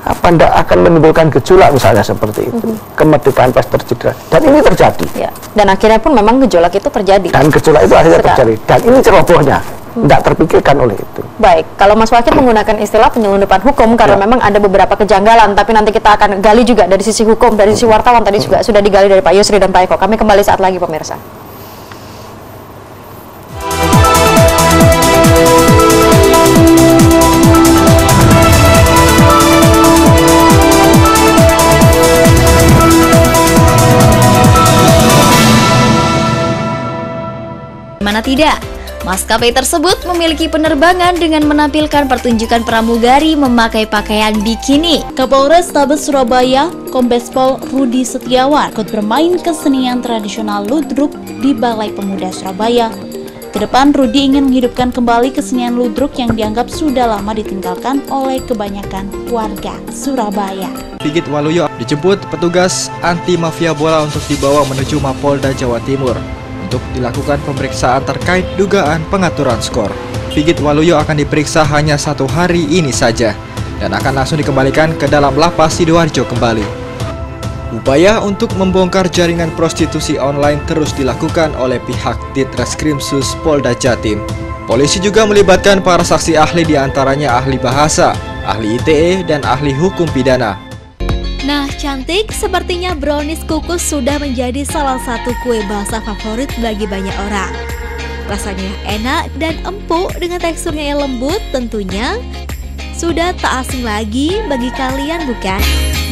Apa tidak akan menimbulkan gejolak misalnya seperti itu, kemerdekaan pers tercederai, dan ini terjadi. Ya. Dan akhirnya pun memang gejolak itu terjadi. Dan gejolak itu akhirnya terjadi. Dan ini cerobohnya, tidak terpikirkan oleh itu. Baik, kalau Mas Wakil menggunakan istilah penyelundupan hukum karena memang ada beberapa kejanggalan, tapi nanti kita akan gali juga dari sisi hukum, dari sisi wartawan tadi juga sudah digali dari Pak Yusri dan Pak Eko. Kami kembali saat lagi pemirsa. Mana tidak, Maskapai tersebut memiliki penerbangan dengan menampilkan pertunjukan pramugari memakai pakaian bikini. Kapolres Tabes Surabaya, Kombes Pol Rudi Setiawan ikut bermain kesenian tradisional ludruk di Balai Pemuda Surabaya. Kedepan, Rudi ingin menghidupkan kembali kesenian ludruk yang dianggap sudah lama ditinggalkan oleh kebanyakan warga Surabaya. Figit Waluyo dijemput petugas anti mafia bola untuk dibawa menuju Mapolda Jawa Timur untuk dilakukan pemeriksaan terkait dugaan pengaturan skor. Figit Waluyo akan diperiksa hanya 1 hari ini saja dan akan langsung dikembalikan ke dalam lapas Sidoarjo kembali. Upaya untuk membongkar jaringan prostitusi online terus dilakukan oleh pihak Ditreskrimsus Polda Jatim. Polisi juga melibatkan para saksi ahli, diantaranya ahli bahasa, ahli ITE, dan ahli hukum pidana. Nah, cantik, sepertinya brownies kukus sudah menjadi salah satu kue basah favorit bagi banyak orang. Rasanya enak dan empuk dengan teksturnya yang lembut, tentunya sudah tak asing lagi bagi kalian, bukan?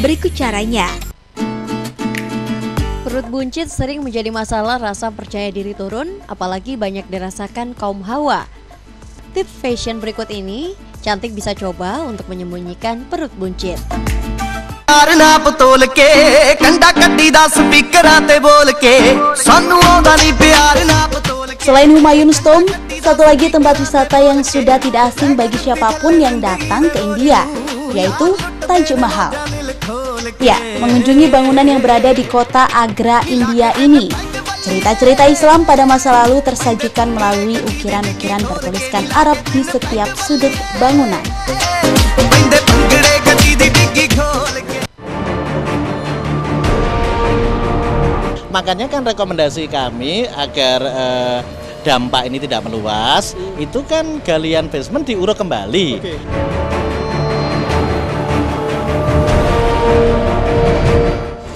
Berikut caranya. Perut buncit sering menjadi masalah, rasa percaya diri turun, apalagi banyak dirasakan kaum hawa. Tips fashion berikut ini, cantik bisa coba untuk menyembunyikan perut buncit. Selain Humayun Tomb, satu lagi tempat wisata yang sudah tidak asing bagi siapapun yang datang ke India, yaitu Taj Mahal. Ya, mengunjungi bangunan yang berada di kota Agra, India ini. Cerita-cerita Islam pada masa lalu tersajikan melalui ukiran-ukiran bertuliskan Arab di setiap sudut bangunan. Makanya kan rekomendasi kami agar dampak ini tidak meluas, itu kan galian basement diuruk kembali.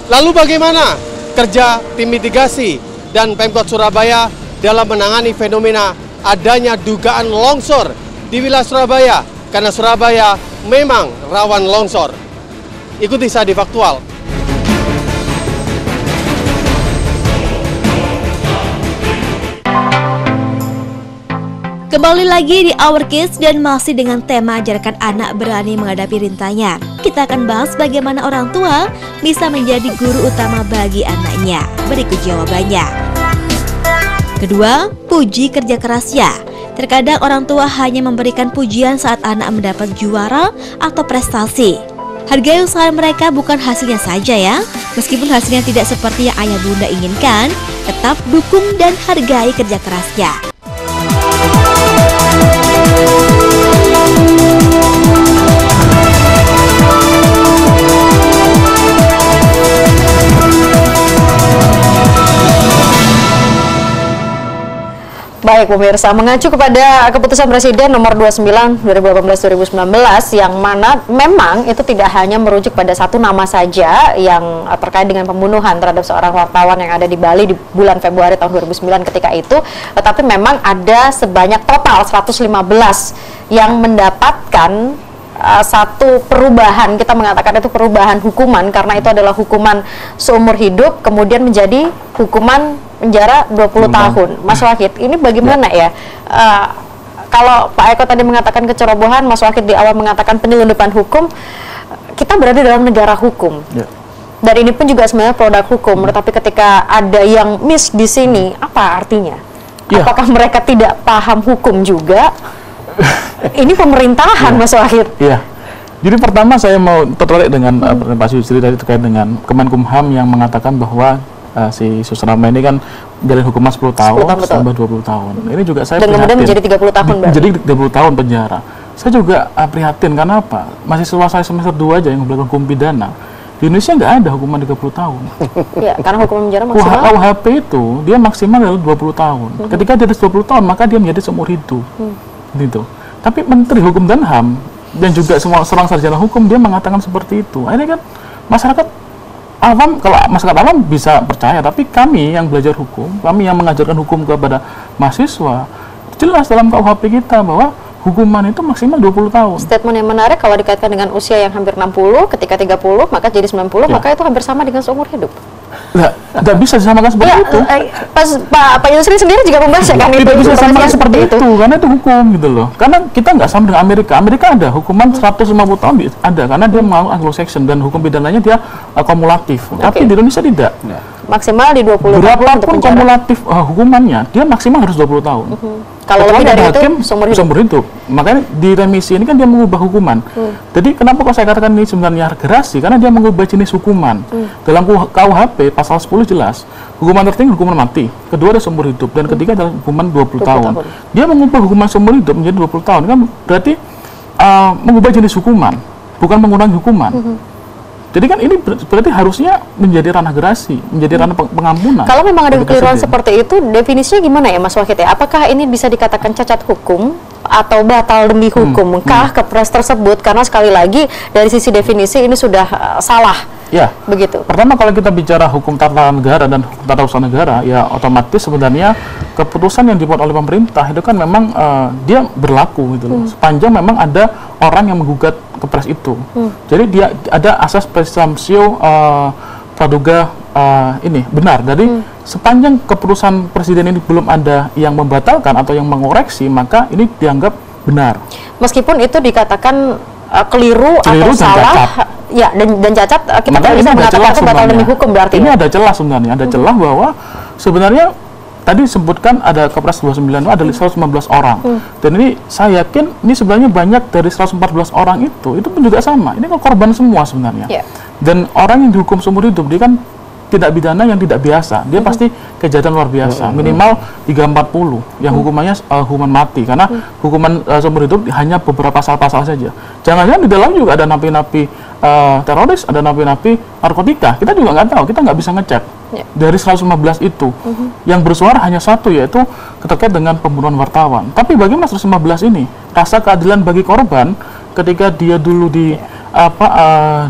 Lalu bagaimana kerja tim mitigasi dan Pemkot Surabaya dalam menangani fenomena adanya dugaan longsor di wilayah Surabaya? Karena Surabaya memang rawan longsor. Ikuti saya di Faktual. Kembali lagi di Our Kids dan masih dengan tema ajarkan anak berani menghadapi rintangan. Kita akan bahas bagaimana orang tua bisa menjadi guru utama bagi anaknya. Berikut jawabannya. Kedua, puji kerja kerasnya. Terkadang orang tua hanya memberikan pujian saat anak mendapat juara atau prestasi. Hargai usaha mereka, bukan hasilnya saja ya. Meskipun hasilnya tidak seperti yang ayah bunda inginkan, tetap dukung dan hargai kerja kerasnya. Baik pemirsa, mengacu kepada keputusan Presiden nomor 29 2018-2019 yang mana memang itu tidak hanya merujuk pada satu nama saja yang terkait dengan pembunuhan terhadap seorang wartawan yang ada di Bali di bulan Februari tahun 2009 ketika itu, tetapi memang ada sebanyak total 115 yang mendapatkan satu perubahan, kita mengatakan itu perubahan hukuman karena itu adalah hukuman seumur hidup kemudian menjadi hukuman penjara 20 tahun. Mas Wahid, ini bagaimana ya? Kalau Pak Eko tadi mengatakan kecerobohan, Mas Wahid di awal mengatakan penyelundupan hukum, kita berada dalam negara hukum. Dan ini pun juga sebenarnya produk hukum, tetapi ketika ada yang miss di sini, apa artinya? Apakah mereka tidak paham hukum juga? Ini pemerintahan, Mas Wahid. Iya. Jadi pertama saya mau tertarik dengan Pak Yusri tadi terkait dengan Kemenkumham yang mengatakan bahwa si Susrama ini kan menjalani hukuman 10 tahun tambah 20 tahun. Ini juga saya dan kemudian menjadi 30 tahun berarti. Jadi 30 tahun penjara. Saya juga prihatin karena apa? Mahasiswa saya semester 2 aja yang belajar hukum pidana. Di Indonesia nggak ada hukuman 30 tahun. Ya, karena hukuman penjara maksimal. KUHP itu dia maksimal adalah 20 tahun. Ketika dia ada 20 tahun maka dia menjadi seumur hidup. Gitu. Tapi Menteri Hukum dan HAM dan juga semua seorang sarjana hukum dia mengatakan seperti itu. Akhirnya kan masyarakat awam, kalau masyarakat awam bisa percaya, tapi kami yang belajar hukum, kami yang mengajarkan hukum kepada mahasiswa, jelas dalam KUHP kita bahwa hukuman itu maksimal 20 tahun. Statement yang menarik kalau dikaitkan dengan usia yang hampir 60, ketika 30 maka jadi 90, maka itu hampir sama dengan seumur hidup. Nggak bisa disamakan seperti itu. Pas Pak Yusri sendiri juga membacakan itu. Tidak bisa disamakan seperti itu, karena itu hukum gitu loh. Karena kita nggak sama dengan Amerika. Amerika ada hukuman 150 tahun ada, karena dia mau Anglo-Saxon dan hukum pidananya dia kumulatif. Tapi di Indonesia tidak. Maksimal di 20 tahun. Berapapun kumulatif hukumannya, dia maksimal harus 20 tahun. Kalau lebih dari itu seumur hidup. Makanya di remisi ini kan dia mengubah hukuman. Jadi kenapa kok saya katakan ini sebenarnya gerasi? Karena dia mengubah jenis hukuman. Dalam KUHP pasal 10 jelas, hukuman tertinggi hukuman mati, kedua ada seumur hidup, dan ketiga adalah hukuman 20 tahun. Dia mengubah hukuman seumur hidup menjadi 20 tahun. Kan berarti mengubah jenis hukuman, bukan mengurangi hukuman. Jadi kan ini berarti harusnya menjadi ranah gerasi, menjadi ranah pengampunan. Kalau memang ada kekeliruan seperti itu, definisinya gimana ya Mas Wahid ya? Apakah ini bisa dikatakan cacat hukum atau batal demi hukum? Kah kepres tersebut? Karena sekali lagi dari sisi definisi ini sudah salah. Ya, begitu. Pertama kalau kita bicara hukum tata negara dan hukum tata usaha negara, ya otomatis sebenarnya keputusan yang dibuat oleh pemerintah itu kan memang dia berlaku gitu loh. Sepanjang memang ada orang yang menggugat kepres itu. Jadi dia ada asas presumptio praduga ini benar. Jadi sepanjang keputusan presiden ini belum ada yang membatalkan atau yang mengoreksi, maka ini dianggap benar. Meskipun itu dikatakan keliru atau salah, ya dan cacat, kita tidak bisa mengatakan itu batal demi hukum berarti. Ini ada celah sebenarnya, ada celah bahwa sebenarnya tadi sebutkan ada Kepres 29 itu ada 115 orang. Dan ini saya yakin ini sebenarnya banyak dari 114 orang itu pun juga sama. Ini kan korban semua sebenarnya. Dan orang yang dihukum seumur hidup dia kan tidak pidana yang tidak biasa. Dia pasti kejahatan luar biasa. Minimal 340 yang hukumannya hukuman mati, karena hukuman seumur hidup hanya beberapa pasal-pasal saja. Jangan-jangan di dalam juga ada napi-napi teroris, ada napi-napi narkotika. Kita juga nggak tahu, kita nggak bisa ngecek. Dari 115 itu yang bersuara hanya satu, yaitu terkait dengan pembunuhan wartawan. Tapi bagaimana 115 ini? Rasa keadilan bagi korban ketika dia dulu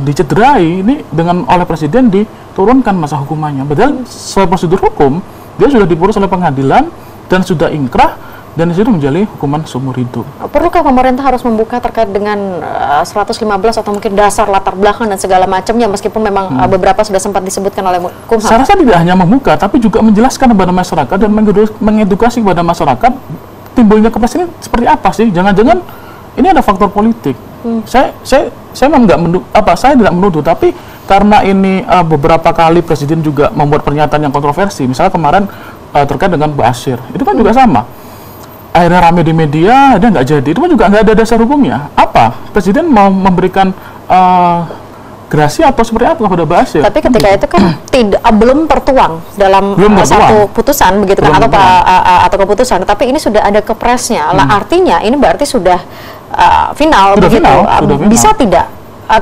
dicederai ini dengan oleh presiden diturunkan masa hukumannya. Padahal sesuai prosedur hukum dia sudah diputus oleh pengadilan dan sudah ingkrah, dan itu menjadi hukuman seumur hidup. Perlukah pemerintah harus membuka terkait dengan 115 atau mungkin dasar latar belakang dan segala macamnya, meskipun memang beberapa sudah sempat disebutkan oleh Kumham? Saya rasa tidak hanya membuka, tapi juga menjelaskan kepada masyarakat dan mengedukasi kepada masyarakat timbulnya kepres ini seperti apa sih? Jangan-jangan ini ada faktor politik. Saya memang saya tidak menuduh, tapi karena ini beberapa kali presiden juga membuat pernyataan yang kontroversi, misalnya kemarin terkait dengan Bashir, itu kan juga sama. Akhirnya rame di media, dia nggak jadi. Itu pun juga nggak ada dasar hukumnya. Apa? Presiden mau memberikan gerasi atau seperti apa kepada Bashir? Tapi ketika itu kan belum tertuang dalam satu putusan begitu kan, atau keputusan. Tapi ini sudah ada kepresnya. Artinya ini berarti sudah final begitu. Sudah final. Bisa tidak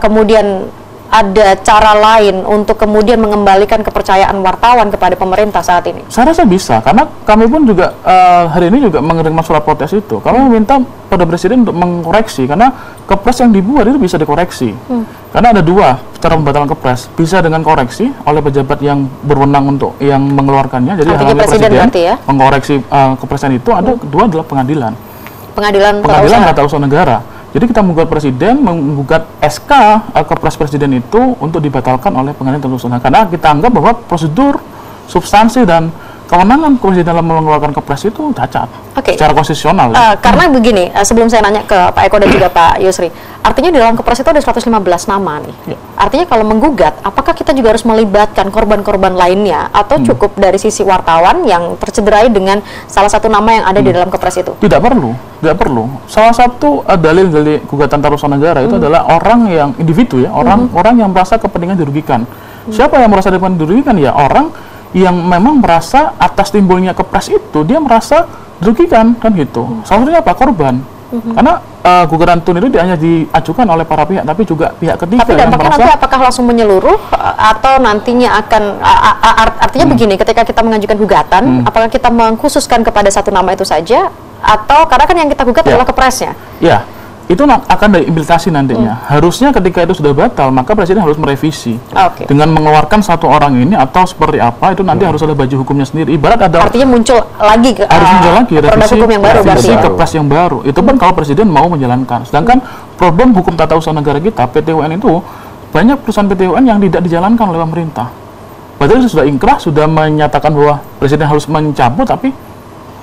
kemudian ada cara lain untuk kemudian mengembalikan kepercayaan wartawan kepada pemerintah saat ini? Saya rasa bisa, karena kami pun juga hari ini juga menerima surat protes itu. Kami meminta pada presiden untuk mengkoreksi, karena kepres yang dibuat itu bisa dikoreksi. Karena ada dua cara pembatalan kepres, bisa dengan koreksi oleh pejabat yang berwenang untuk yang mengeluarkannya. Jadi presiden mengkoreksi kepresan itu. Ada kedua adalah pengadilan tata usaha negara. Jadi kita menggugat presiden, menggugat SK kepres presiden itu untuk dibatalkan oleh pengadilan tata usaha negara. Karena kita anggap bahwa prosedur, substansi dan kewenangan presiden dalam mengeluarkan kepres itu cacat secara konstitusional. Karena begini, sebelum saya nanya ke Pak Eko dan juga Pak Yusri, artinya di dalam kepres itu ada 115 nama nih. Artinya kalau menggugat, apakah kita juga harus melibatkan korban-korban lainnya, atau cukup dari sisi wartawan yang tercederai dengan salah satu nama yang ada di dalam kepres itu? Tidak perlu. Salah satu dalil dari gugatan tata usaha negara itu adalah orang yang individu ya, orang yang merasa kepentingan dirugikan. Siapa yang merasa kepentingan dirugikan? Ya orang yang memang merasa atas timbulnya kepres itu dia merasa dirugikan kan gitu. Salah satunya apa? Korban. Karena gugatan TUN itu hanya diajukan oleh para pihak, tapi juga pihak ketiga. Tapi dampaknya nanti apakah langsung menyeluruh atau nantinya akan artinya begini, ketika kita mengajukan gugatan, apakah kita mengkhususkan kepada satu nama itu saja, atau karena kan yang kita gugat adalah kepresnya? Ya, itu akan dari implementasi nantinya. Harusnya ketika itu sudah batal, maka presiden harus merevisi dengan mengeluarkan satu orang ini, atau seperti apa itu nanti harus ada baju hukumnya sendiri. Ibarat ada artinya muncul lagi revisi hukum yang baru, kepres yang baru. Itu pun kalau presiden mau menjalankan. Sedangkan problem hukum tata usaha negara kita, PT UN itu banyak perusahaan PT UN yang tidak dijalankan oleh pemerintah. Padahal sudah ingkrah, sudah menyatakan bahwa presiden harus mencabut, tapi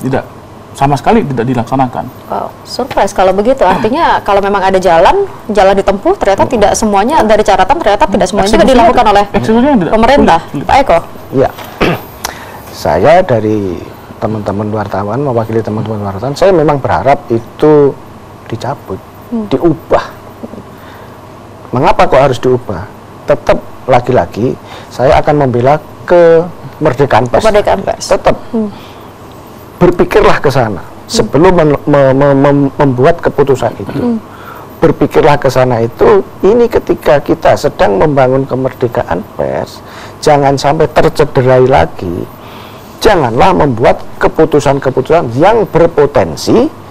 tidak, sama sekali tidak dilaksanakan. Wow, surprise kalau begitu. Artinya kalau memang ada jalan ditempuh, ternyata tidak semuanya dari catatan, ternyata tidak semuanya juga dilakukan oleh pemerintah. Pak Eko. Ya, saya dari teman-teman wartawan, mewakili teman-teman wartawan, saya memang berharap itu dicabut, diubah. Mengapa kok harus diubah? Tetap lagi-lagi saya akan membela kemerdekaan pers. Tetap berpikirlah ke sana sebelum membuat keputusan itu. Berpikirlah ke sana itu, ini ketika kita sedang membangun kemerdekaan pers, jangan sampai tercederai lagi. Janganlah membuat keputusan-keputusan yang berpotensi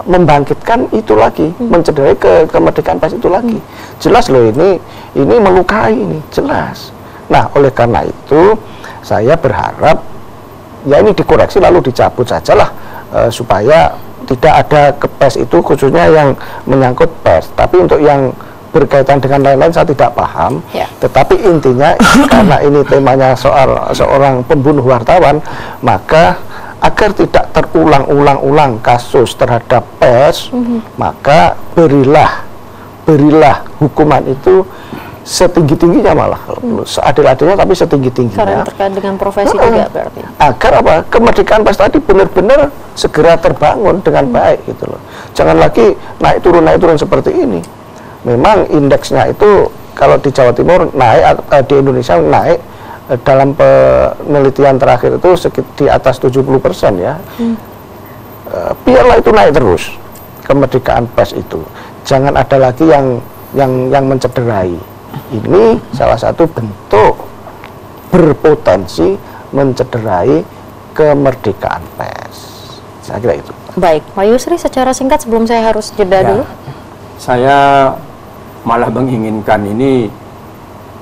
membangkitkan itu lagi, mencederai kemerdekaan pers itu lagi. Jelas loh, ini melukai, ini jelas. Nah, oleh karena itu saya berharap ya ini dikoreksi lalu dicabut sajalah, supaya tidak ada ke pers itu, khususnya yang menyangkut pers. Tapi untuk yang berkaitan dengan lain-lain saya tidak paham. Tetapi intinya karena ini temanya soal seorang pembunuh wartawan, maka agar tidak terulang-ulang kasus terhadap pers, maka berilah hukuman itu setinggi-tingginya, malah seadil-adilnya, tapi setinggi-tingginya. Karena terkait dengan profesi juga berarti. Agar apa? Kemerdekaan pers tadi benar-benar segera terbangun dengan baik gitu loh. Jangan lagi naik turun seperti ini. Memang indeksnya itu kalau di Jawa Timur naik, di Indonesia naik, dalam penelitian terakhir itu di atas 70% ya. Biarlah itu naik terus kemerdekaan pers itu. Jangan ada lagi yang mencederai. Ini salah satu bentuk berpotensi mencederai kemerdekaan pers. Saya kira itu. Baik, Pak Yusri, secara singkat sebelum saya harus jeda dulu. Saya malah menginginkan ini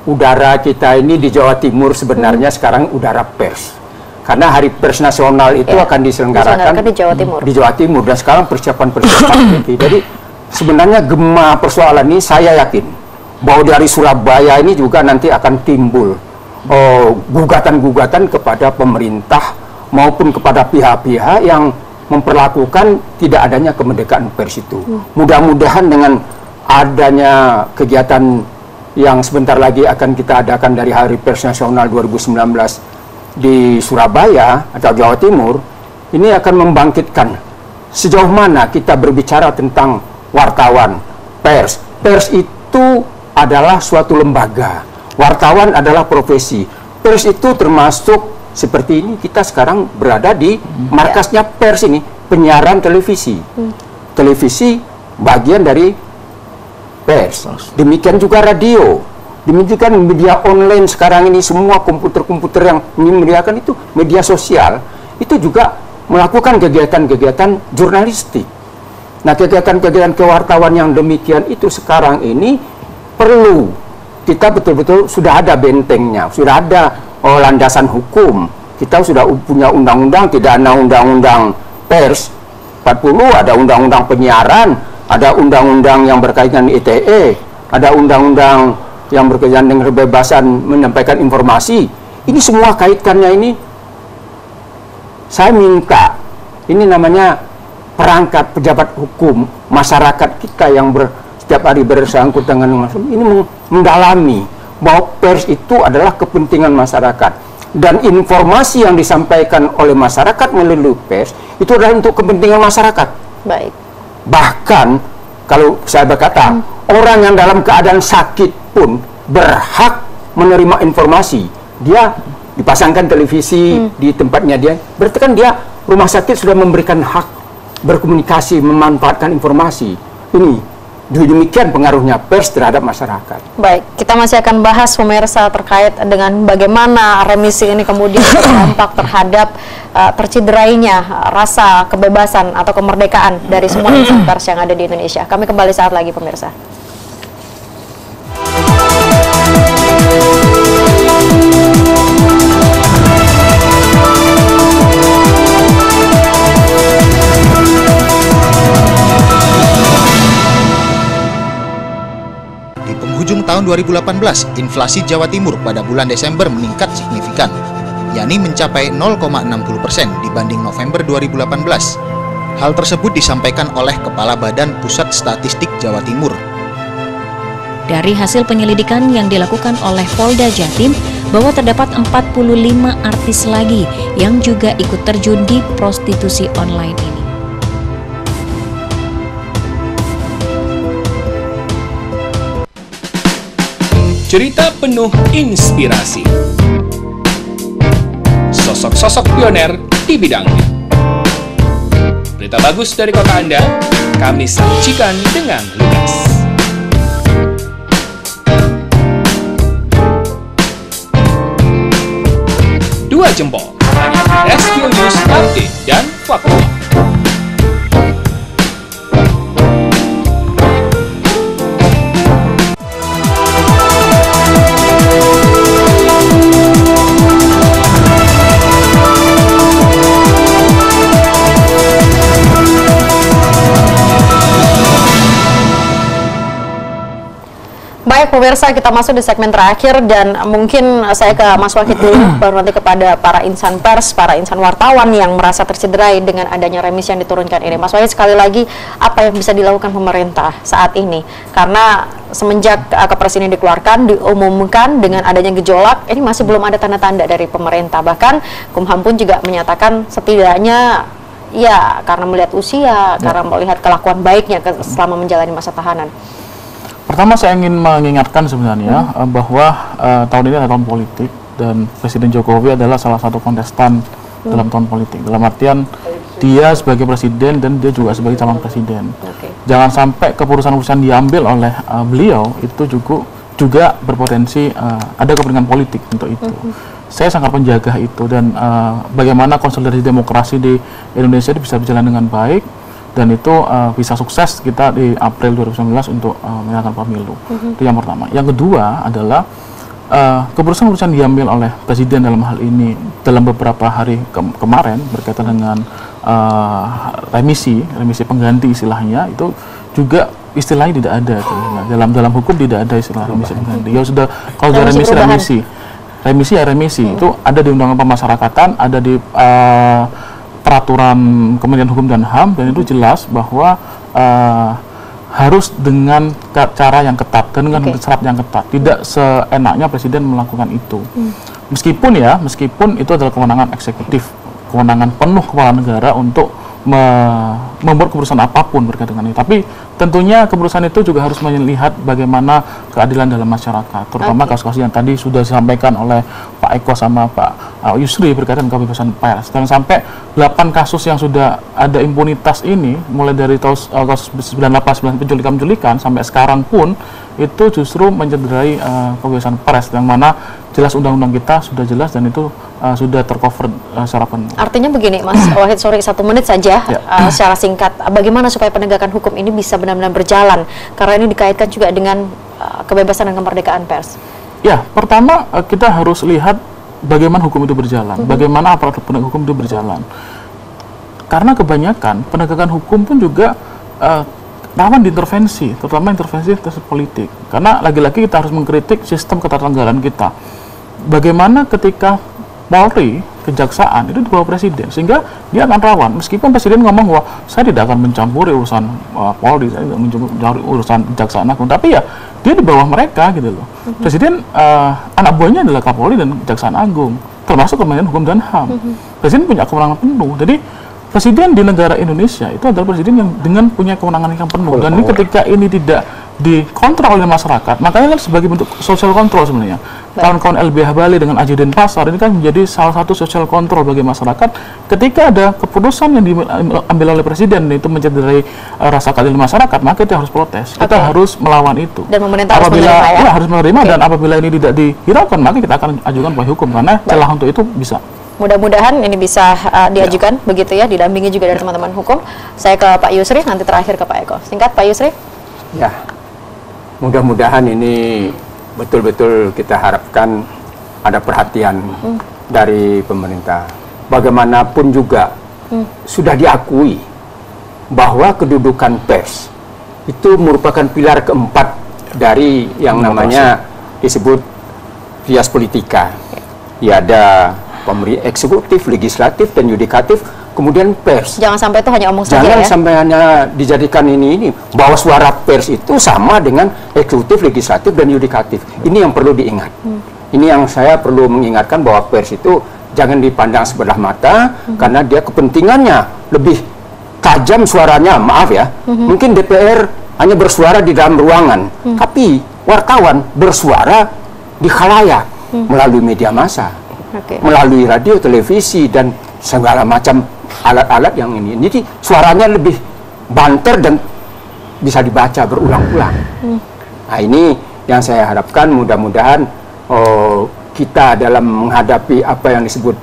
udara kita ini di Jawa Timur sebenarnya sekarang udara pers. Karena Hari Pers Nasional itu akan diselenggarakan di Jawa Timur. Di Jawa Timur, dan sekarang persiapan ini. Jadi sebenarnya gema persoalan ini saya yakin bahwa dari Surabaya ini juga nanti akan timbul gugatan-gugatan kepada pemerintah maupun kepada pihak-pihak yang memperlakukan tidak adanya kemerdekaan pers itu. Mudah-mudahan dengan adanya kegiatan yang sebentar lagi akan kita adakan dari Hari Pers Nasional 2019 di Surabaya atau Jawa Timur, ini akan membangkitkan sejauh mana kita berbicara tentang wartawan, pers. Pers itu adalah suatu lembaga, wartawan adalah profesi. Pers itu termasuk seperti ini, kita sekarang berada di markasnya pers ini, penyiaran televisi. Televisi bagian dari pers, demikian juga radio, demikian media online sekarang ini, semua komputer-komputer yang menyediakan itu media sosial, itu juga melakukan kegiatan-kegiatan jurnalistik. Nah, kegiatan-kegiatan kewartawan yang demikian itu sekarang ini perlu kita betul-betul sudah ada bentengnya, sudah ada landasan hukum. Kita sudah punya undang-undang, tidak ada undang-undang pers 40, ada undang-undang penyiaran, ada undang-undang yang berkaitan dengan ITE, ada undang-undang yang berkaitan dengan kebebasan menyampaikan informasi. Ini semua kaitannya ini. Saya minta, ini namanya perangkat pejabat hukum, masyarakat kita yang setiap hari bersangkut dengan ini mendalami bahwa pers itu adalah kepentingan masyarakat, dan informasi yang disampaikan oleh masyarakat melalui pers itu adalah untuk kepentingan masyarakat. Baik. Bahkan kalau saya berkata, orang yang dalam keadaan sakit pun berhak menerima informasi. Dia dipasangkan televisi di tempatnya dia, berarti kan dia, rumah sakit sudah memberikan hak berkomunikasi, memanfaatkan informasi. Ini demikian pengaruhnya pers terhadap masyarakat. Baik, kita masih akan bahas pemirsa terkait dengan bagaimana remisi ini kemudian berdampak terhadap tercederainya rasa kebebasan atau kemerdekaan dari semua insan pers yang ada di Indonesia. Kami kembali saat lagi pemirsa. ujung tahun 2018, inflasi Jawa Timur pada bulan Desember meningkat signifikan, yakni mencapai 0,60% dibanding November 2018. Hal tersebut disampaikan oleh Kepala Badan Pusat Statistik Jawa Timur. Dari hasil penyelidikan yang dilakukan oleh Polda Jatim, bahwa terdapat 45 artis lagi yang juga ikut terjun di prostitusi online ini. Cerita penuh inspirasi. Sosok-sosok pioner di bidangnya. Berita bagus dari kota Anda, kami sajikan dengan lugas. Dua jempol, Rescue News Update dan Fakta. Baik pemirsa, kita masuk di segmen terakhir dan mungkin saya ke Mas Wahid dulu, baru nanti kepada para insan pers, para insan wartawan yang merasa tercederai dengan adanya remisi yang diturunkan ini. Mas Wahid, sekali lagi apa yang bisa dilakukan pemerintah saat ini? Karena semenjak Kepres ini dikeluarkan, diumumkan dengan adanya gejolak, ini masih belum ada tanda-tanda dari pemerintah. Bahkan Kumham pun juga menyatakan setidaknya ya karena melihat usia, karena melihat kelakuan baiknya selama menjalani masa tahanan. Pertama saya ingin mengingatkan sebenarnya bahwa tahun ini adalah tahun politik dan Presiden Jokowi adalah salah satu kontestan dalam tahun politik. Dalam artian dia sebagai presiden dan dia juga sebagai calon presiden. Jangan sampai keputusan-keputusan diambil oleh beliau itu juga berpotensi ada kepentingan politik untuk itu. Saya sangat menjaga itu dan bagaimana konsolidasi demokrasi di Indonesia bisa berjalan dengan baik. Dan itu bisa sukses kita di April 2019 untuk menyelenggarakan pemilu. Itu yang pertama. Yang kedua adalah keputusan-keputusan diambil oleh Presiden dalam hal ini dalam beberapa hari kemarin berkaitan dengan remisi pengganti istilahnya, itu juga istilahnya tidak ada. Nah, dalam hukum tidak ada istilah remisi pengganti. Ya sudah, kalau ada remisi itu ada di Undang-Undang Pemasyarakatan, ada di peraturan Kementerian Hukum dan HAM, dan itu jelas bahwa harus dengan cara yang ketat dan dengan syarat yang ketat. Tidak seenaknya Presiden melakukan itu. Meskipun itu adalah kewenangan eksekutif, kewenangan penuh kepala negara untuk membuat keputusan apapun berkaitan dengan itu. Tapi tentunya keputusan itu juga harus melihat bagaimana keadilan dalam masyarakat, terutama kasus-kasus yang tadi sudah disampaikan oleh Pak Eko sama Pak Yusri berkaitan kebebasan pers. Dan sampai 8 kasus yang sudah ada impunitas ini, mulai dari kasus 98 penculikan sampai sekarang pun itu justru mencederai kebebasan pers, yang mana jelas undang-undang kita sudah jelas dan itu sudah tercover secara penuh. Artinya begini Mas Wahid, sorry 1 menit saja secara singkat, bagaimana supaya penegakan hukum ini bisa benar-benar berjalan, karena ini dikaitkan juga dengan kebebasan dan kemerdekaan pers. Ya, pertama kita harus lihat bagaimana hukum itu berjalan, bagaimana aparat penegak hukum itu berjalan. Karena kebanyakan penegakan hukum pun juga rawan diintervensi, terutama intervensi politik. Karena lagi-lagi kita harus mengkritik sistem ketatanegaraan kita. Bagaimana ketika Polri, Kejaksaan itu di bawah Presiden, sehingga dia akan rawan. Meskipun Presiden ngomong bahwa saya tidak akan mencampuri urusan Polri, saya tidak mencampuri urusan Kejaksaan Agung, tapi ya dia di bawah mereka gitu loh. Presiden anak buahnya adalah Kapolri dan Kejaksaan Agung, termasuk Kementerian Hukum dan HAM. Presiden punya kewenangan penuh. Jadi Presiden di negara Indonesia itu adalah presiden yang dengan punya kewenangan yang penuh. Dan ini ketika ini tidak dikontrol oleh masyarakat, makanya kan sebagai bentuk social control sebenarnya. Kawan-kawan LBH Bali dengan Aji Denpasar ini kan menjadi salah satu social control bagi masyarakat. Ketika ada keputusan yang diambil oleh presiden itu mencederai rasa keadilan masyarakat, maka kita harus protes. Kita harus melawan itu. Dan pemerintah harus menerima harus menerima, dan apabila ini tidak dihiraukan, maka kita akan ajukan upaya hukum karena celah untuk itu bisa. Mudah-mudahan ini bisa diajukan begitu ya, didampingi juga dari teman-teman hukum. Saya ke Pak Yusri, nanti terakhir ke Pak Eko. Singkat Pak Yusri. Ya, mudah-mudahan ini betul-betul kita harapkan ada perhatian dari pemerintah. Bagaimanapun juga sudah diakui bahwa kedudukan pers itu merupakan pilar keempat dari yang namanya disebut vias politika. Ya, ada pemerintah eksekutif, legislatif, dan yudikatif, kemudian pers. Jangan sampai itu hanya omong saja ya. Jangan sampai hanya dijadikan ini bahwa suara pers itu sama dengan eksekutif, legislatif, dan yudikatif. Ini yang perlu diingat. Ini yang saya perlu mengingatkan bahwa pers itu jangan dipandang sebelah mata karena dia kepentingannya lebih tajam suaranya, maaf ya. Mungkin DPR hanya bersuara di dalam ruangan, tapi wartawan bersuara di khalayak melalui media massa, melalui radio, televisi, dan segala macam alat-alat yang ini. Jadi suaranya lebih banter dan bisa dibaca berulang-ulang. Nah, ini yang saya harapkan, mudah-mudahan kita dalam menghadapi apa yang disebut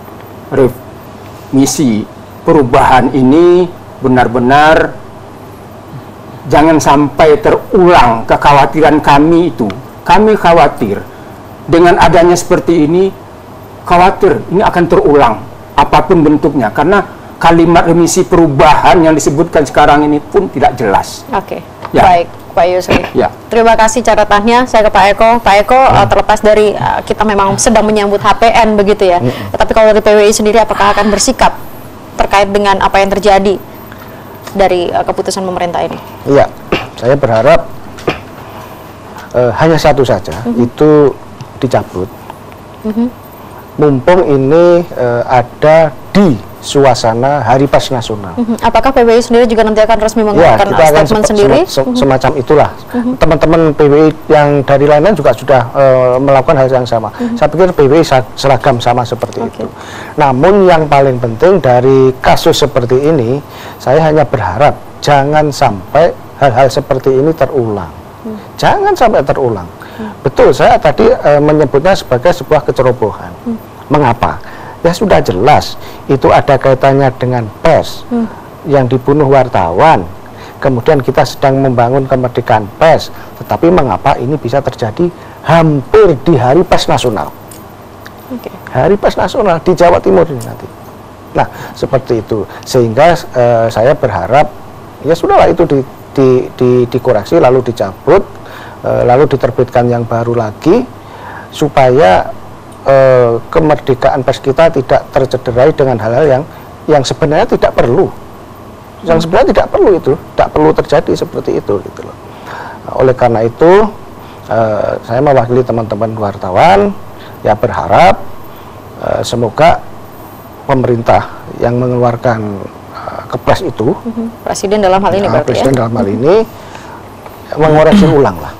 remisi perubahan ini benar-benar jangan sampai terulang kekhawatiran kami itu. Kami khawatir dengan adanya seperti ini, khawatir ini akan terulang apapun bentuknya, karena kalimat remisi perubahan yang disebutkan sekarang ini pun tidak jelas. Oke, ya. Baik Pak Yusri. Ya. Terima kasih catatannya. Saya ke Pak Eko. Pak Eko, terlepas dari kita memang sedang menyambut HPN begitu ya, tapi kalau dari PWI sendiri apakah akan bersikap terkait dengan apa yang terjadi dari keputusan pemerintah ini? Iya, saya berharap hanya satu saja, itu dicabut. Mumpung ini ada di suasana Hari Pers Nasional. Apakah PBI sendiri juga nanti akan resmi mengeluarkan statement sendiri? Semacam itulah. Teman-teman PBI yang dari lain-lain juga sudah melakukan hal yang sama. Saya pikir PBI seragam sama seperti itu. Namun yang paling penting dari kasus seperti ini, saya hanya berharap jangan sampai hal-hal seperti ini terulang. Jangan sampai terulang. Betul, saya tadi menyebutnya sebagai sebuah kecerobohan. Mengapa? Ya sudah jelas, itu ada kaitannya dengan pers yang dibunuh wartawan. Kemudian kita sedang membangun kemerdekaan pers, tetapi mengapa ini bisa terjadi hampir di Hari Pers Nasional? Hari Pers Nasional di Jawa Timur ini nanti. Nah, seperti itu. Sehingga saya berharap, ya sudahlah itu dikoreksi, lalu dicabut, lalu diterbitkan yang baru lagi, supaya kemerdekaan pers kita tidak tercederai dengan hal-hal yang sebenarnya tidak perlu, yang sebenarnya tidak perlu, itu tidak perlu terjadi seperti itu gitu loh. Oleh karena itu saya mewakili teman-teman wartawan ya berharap semoga pemerintah yang mengeluarkan Kepres itu, Presiden dalam hal ini berarti Presiden dalam hal ini mengoreksi ulang lah.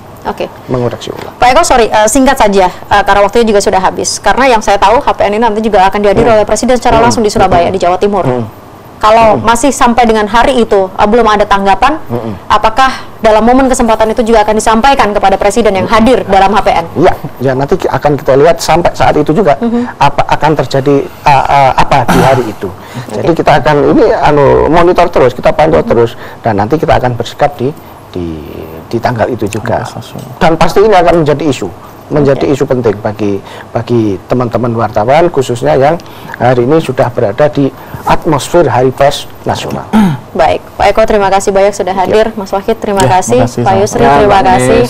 Mengoreksi ulang. Pak Eko, sorry, singkat saja, karena waktunya juga sudah habis. Karena yang saya tahu HPN ini nanti juga akan dihadiri oleh Presiden secara langsung di Surabaya, di Jawa Timur. Kalau masih sampai dengan hari itu belum ada tanggapan, apakah dalam momen kesempatan itu juga akan disampaikan kepada Presiden yang hadir dalam HPN? Ya nanti akan kita lihat sampai saat itu juga apa akan terjadi apa di hari itu. Jadi kita akan ini monitor terus, kita pantau terus, dan nanti kita akan bersikap di tanggal itu juga. Dan pasti ini akan menjadi isu penting bagi teman-teman wartawan, khususnya yang hari ini sudah berada di atmosfer Hari Pers Nasional. Baik, Pak Eko terima kasih banyak sudah hadir. Mas Wahid terima kasih. Pak Yusri terima kasih.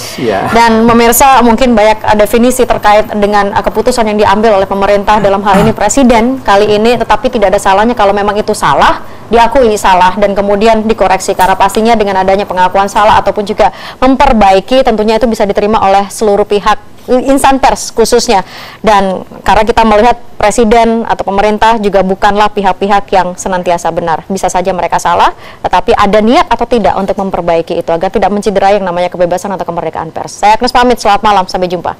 Dan pemirsa, mungkin banyak definisi terkait dengan keputusan yang diambil oleh pemerintah, dalam hal ini Presiden kali ini, tetapi tidak ada salahnya kalau memang itu salah, diakui salah dan kemudian dikoreksi, karena pastinya dengan adanya pengakuan salah ataupun juga memperbaiki, tentunya itu bisa diterima oleh seluruh pihak, insan pers khususnya. Dan karena kita melihat Presiden atau pemerintah juga bukanlah pihak-pihak yang senantiasa benar, bisa saja mereka salah, tetapi ada niat atau tidak untuk memperbaiki itu agar tidak mencederai yang namanya kebebasan atau kemerdekaan pers. Saya Agnes pamit, selamat malam, sampai jumpa.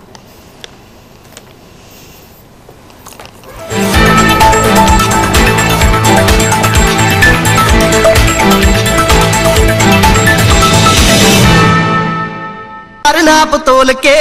Karena betul ke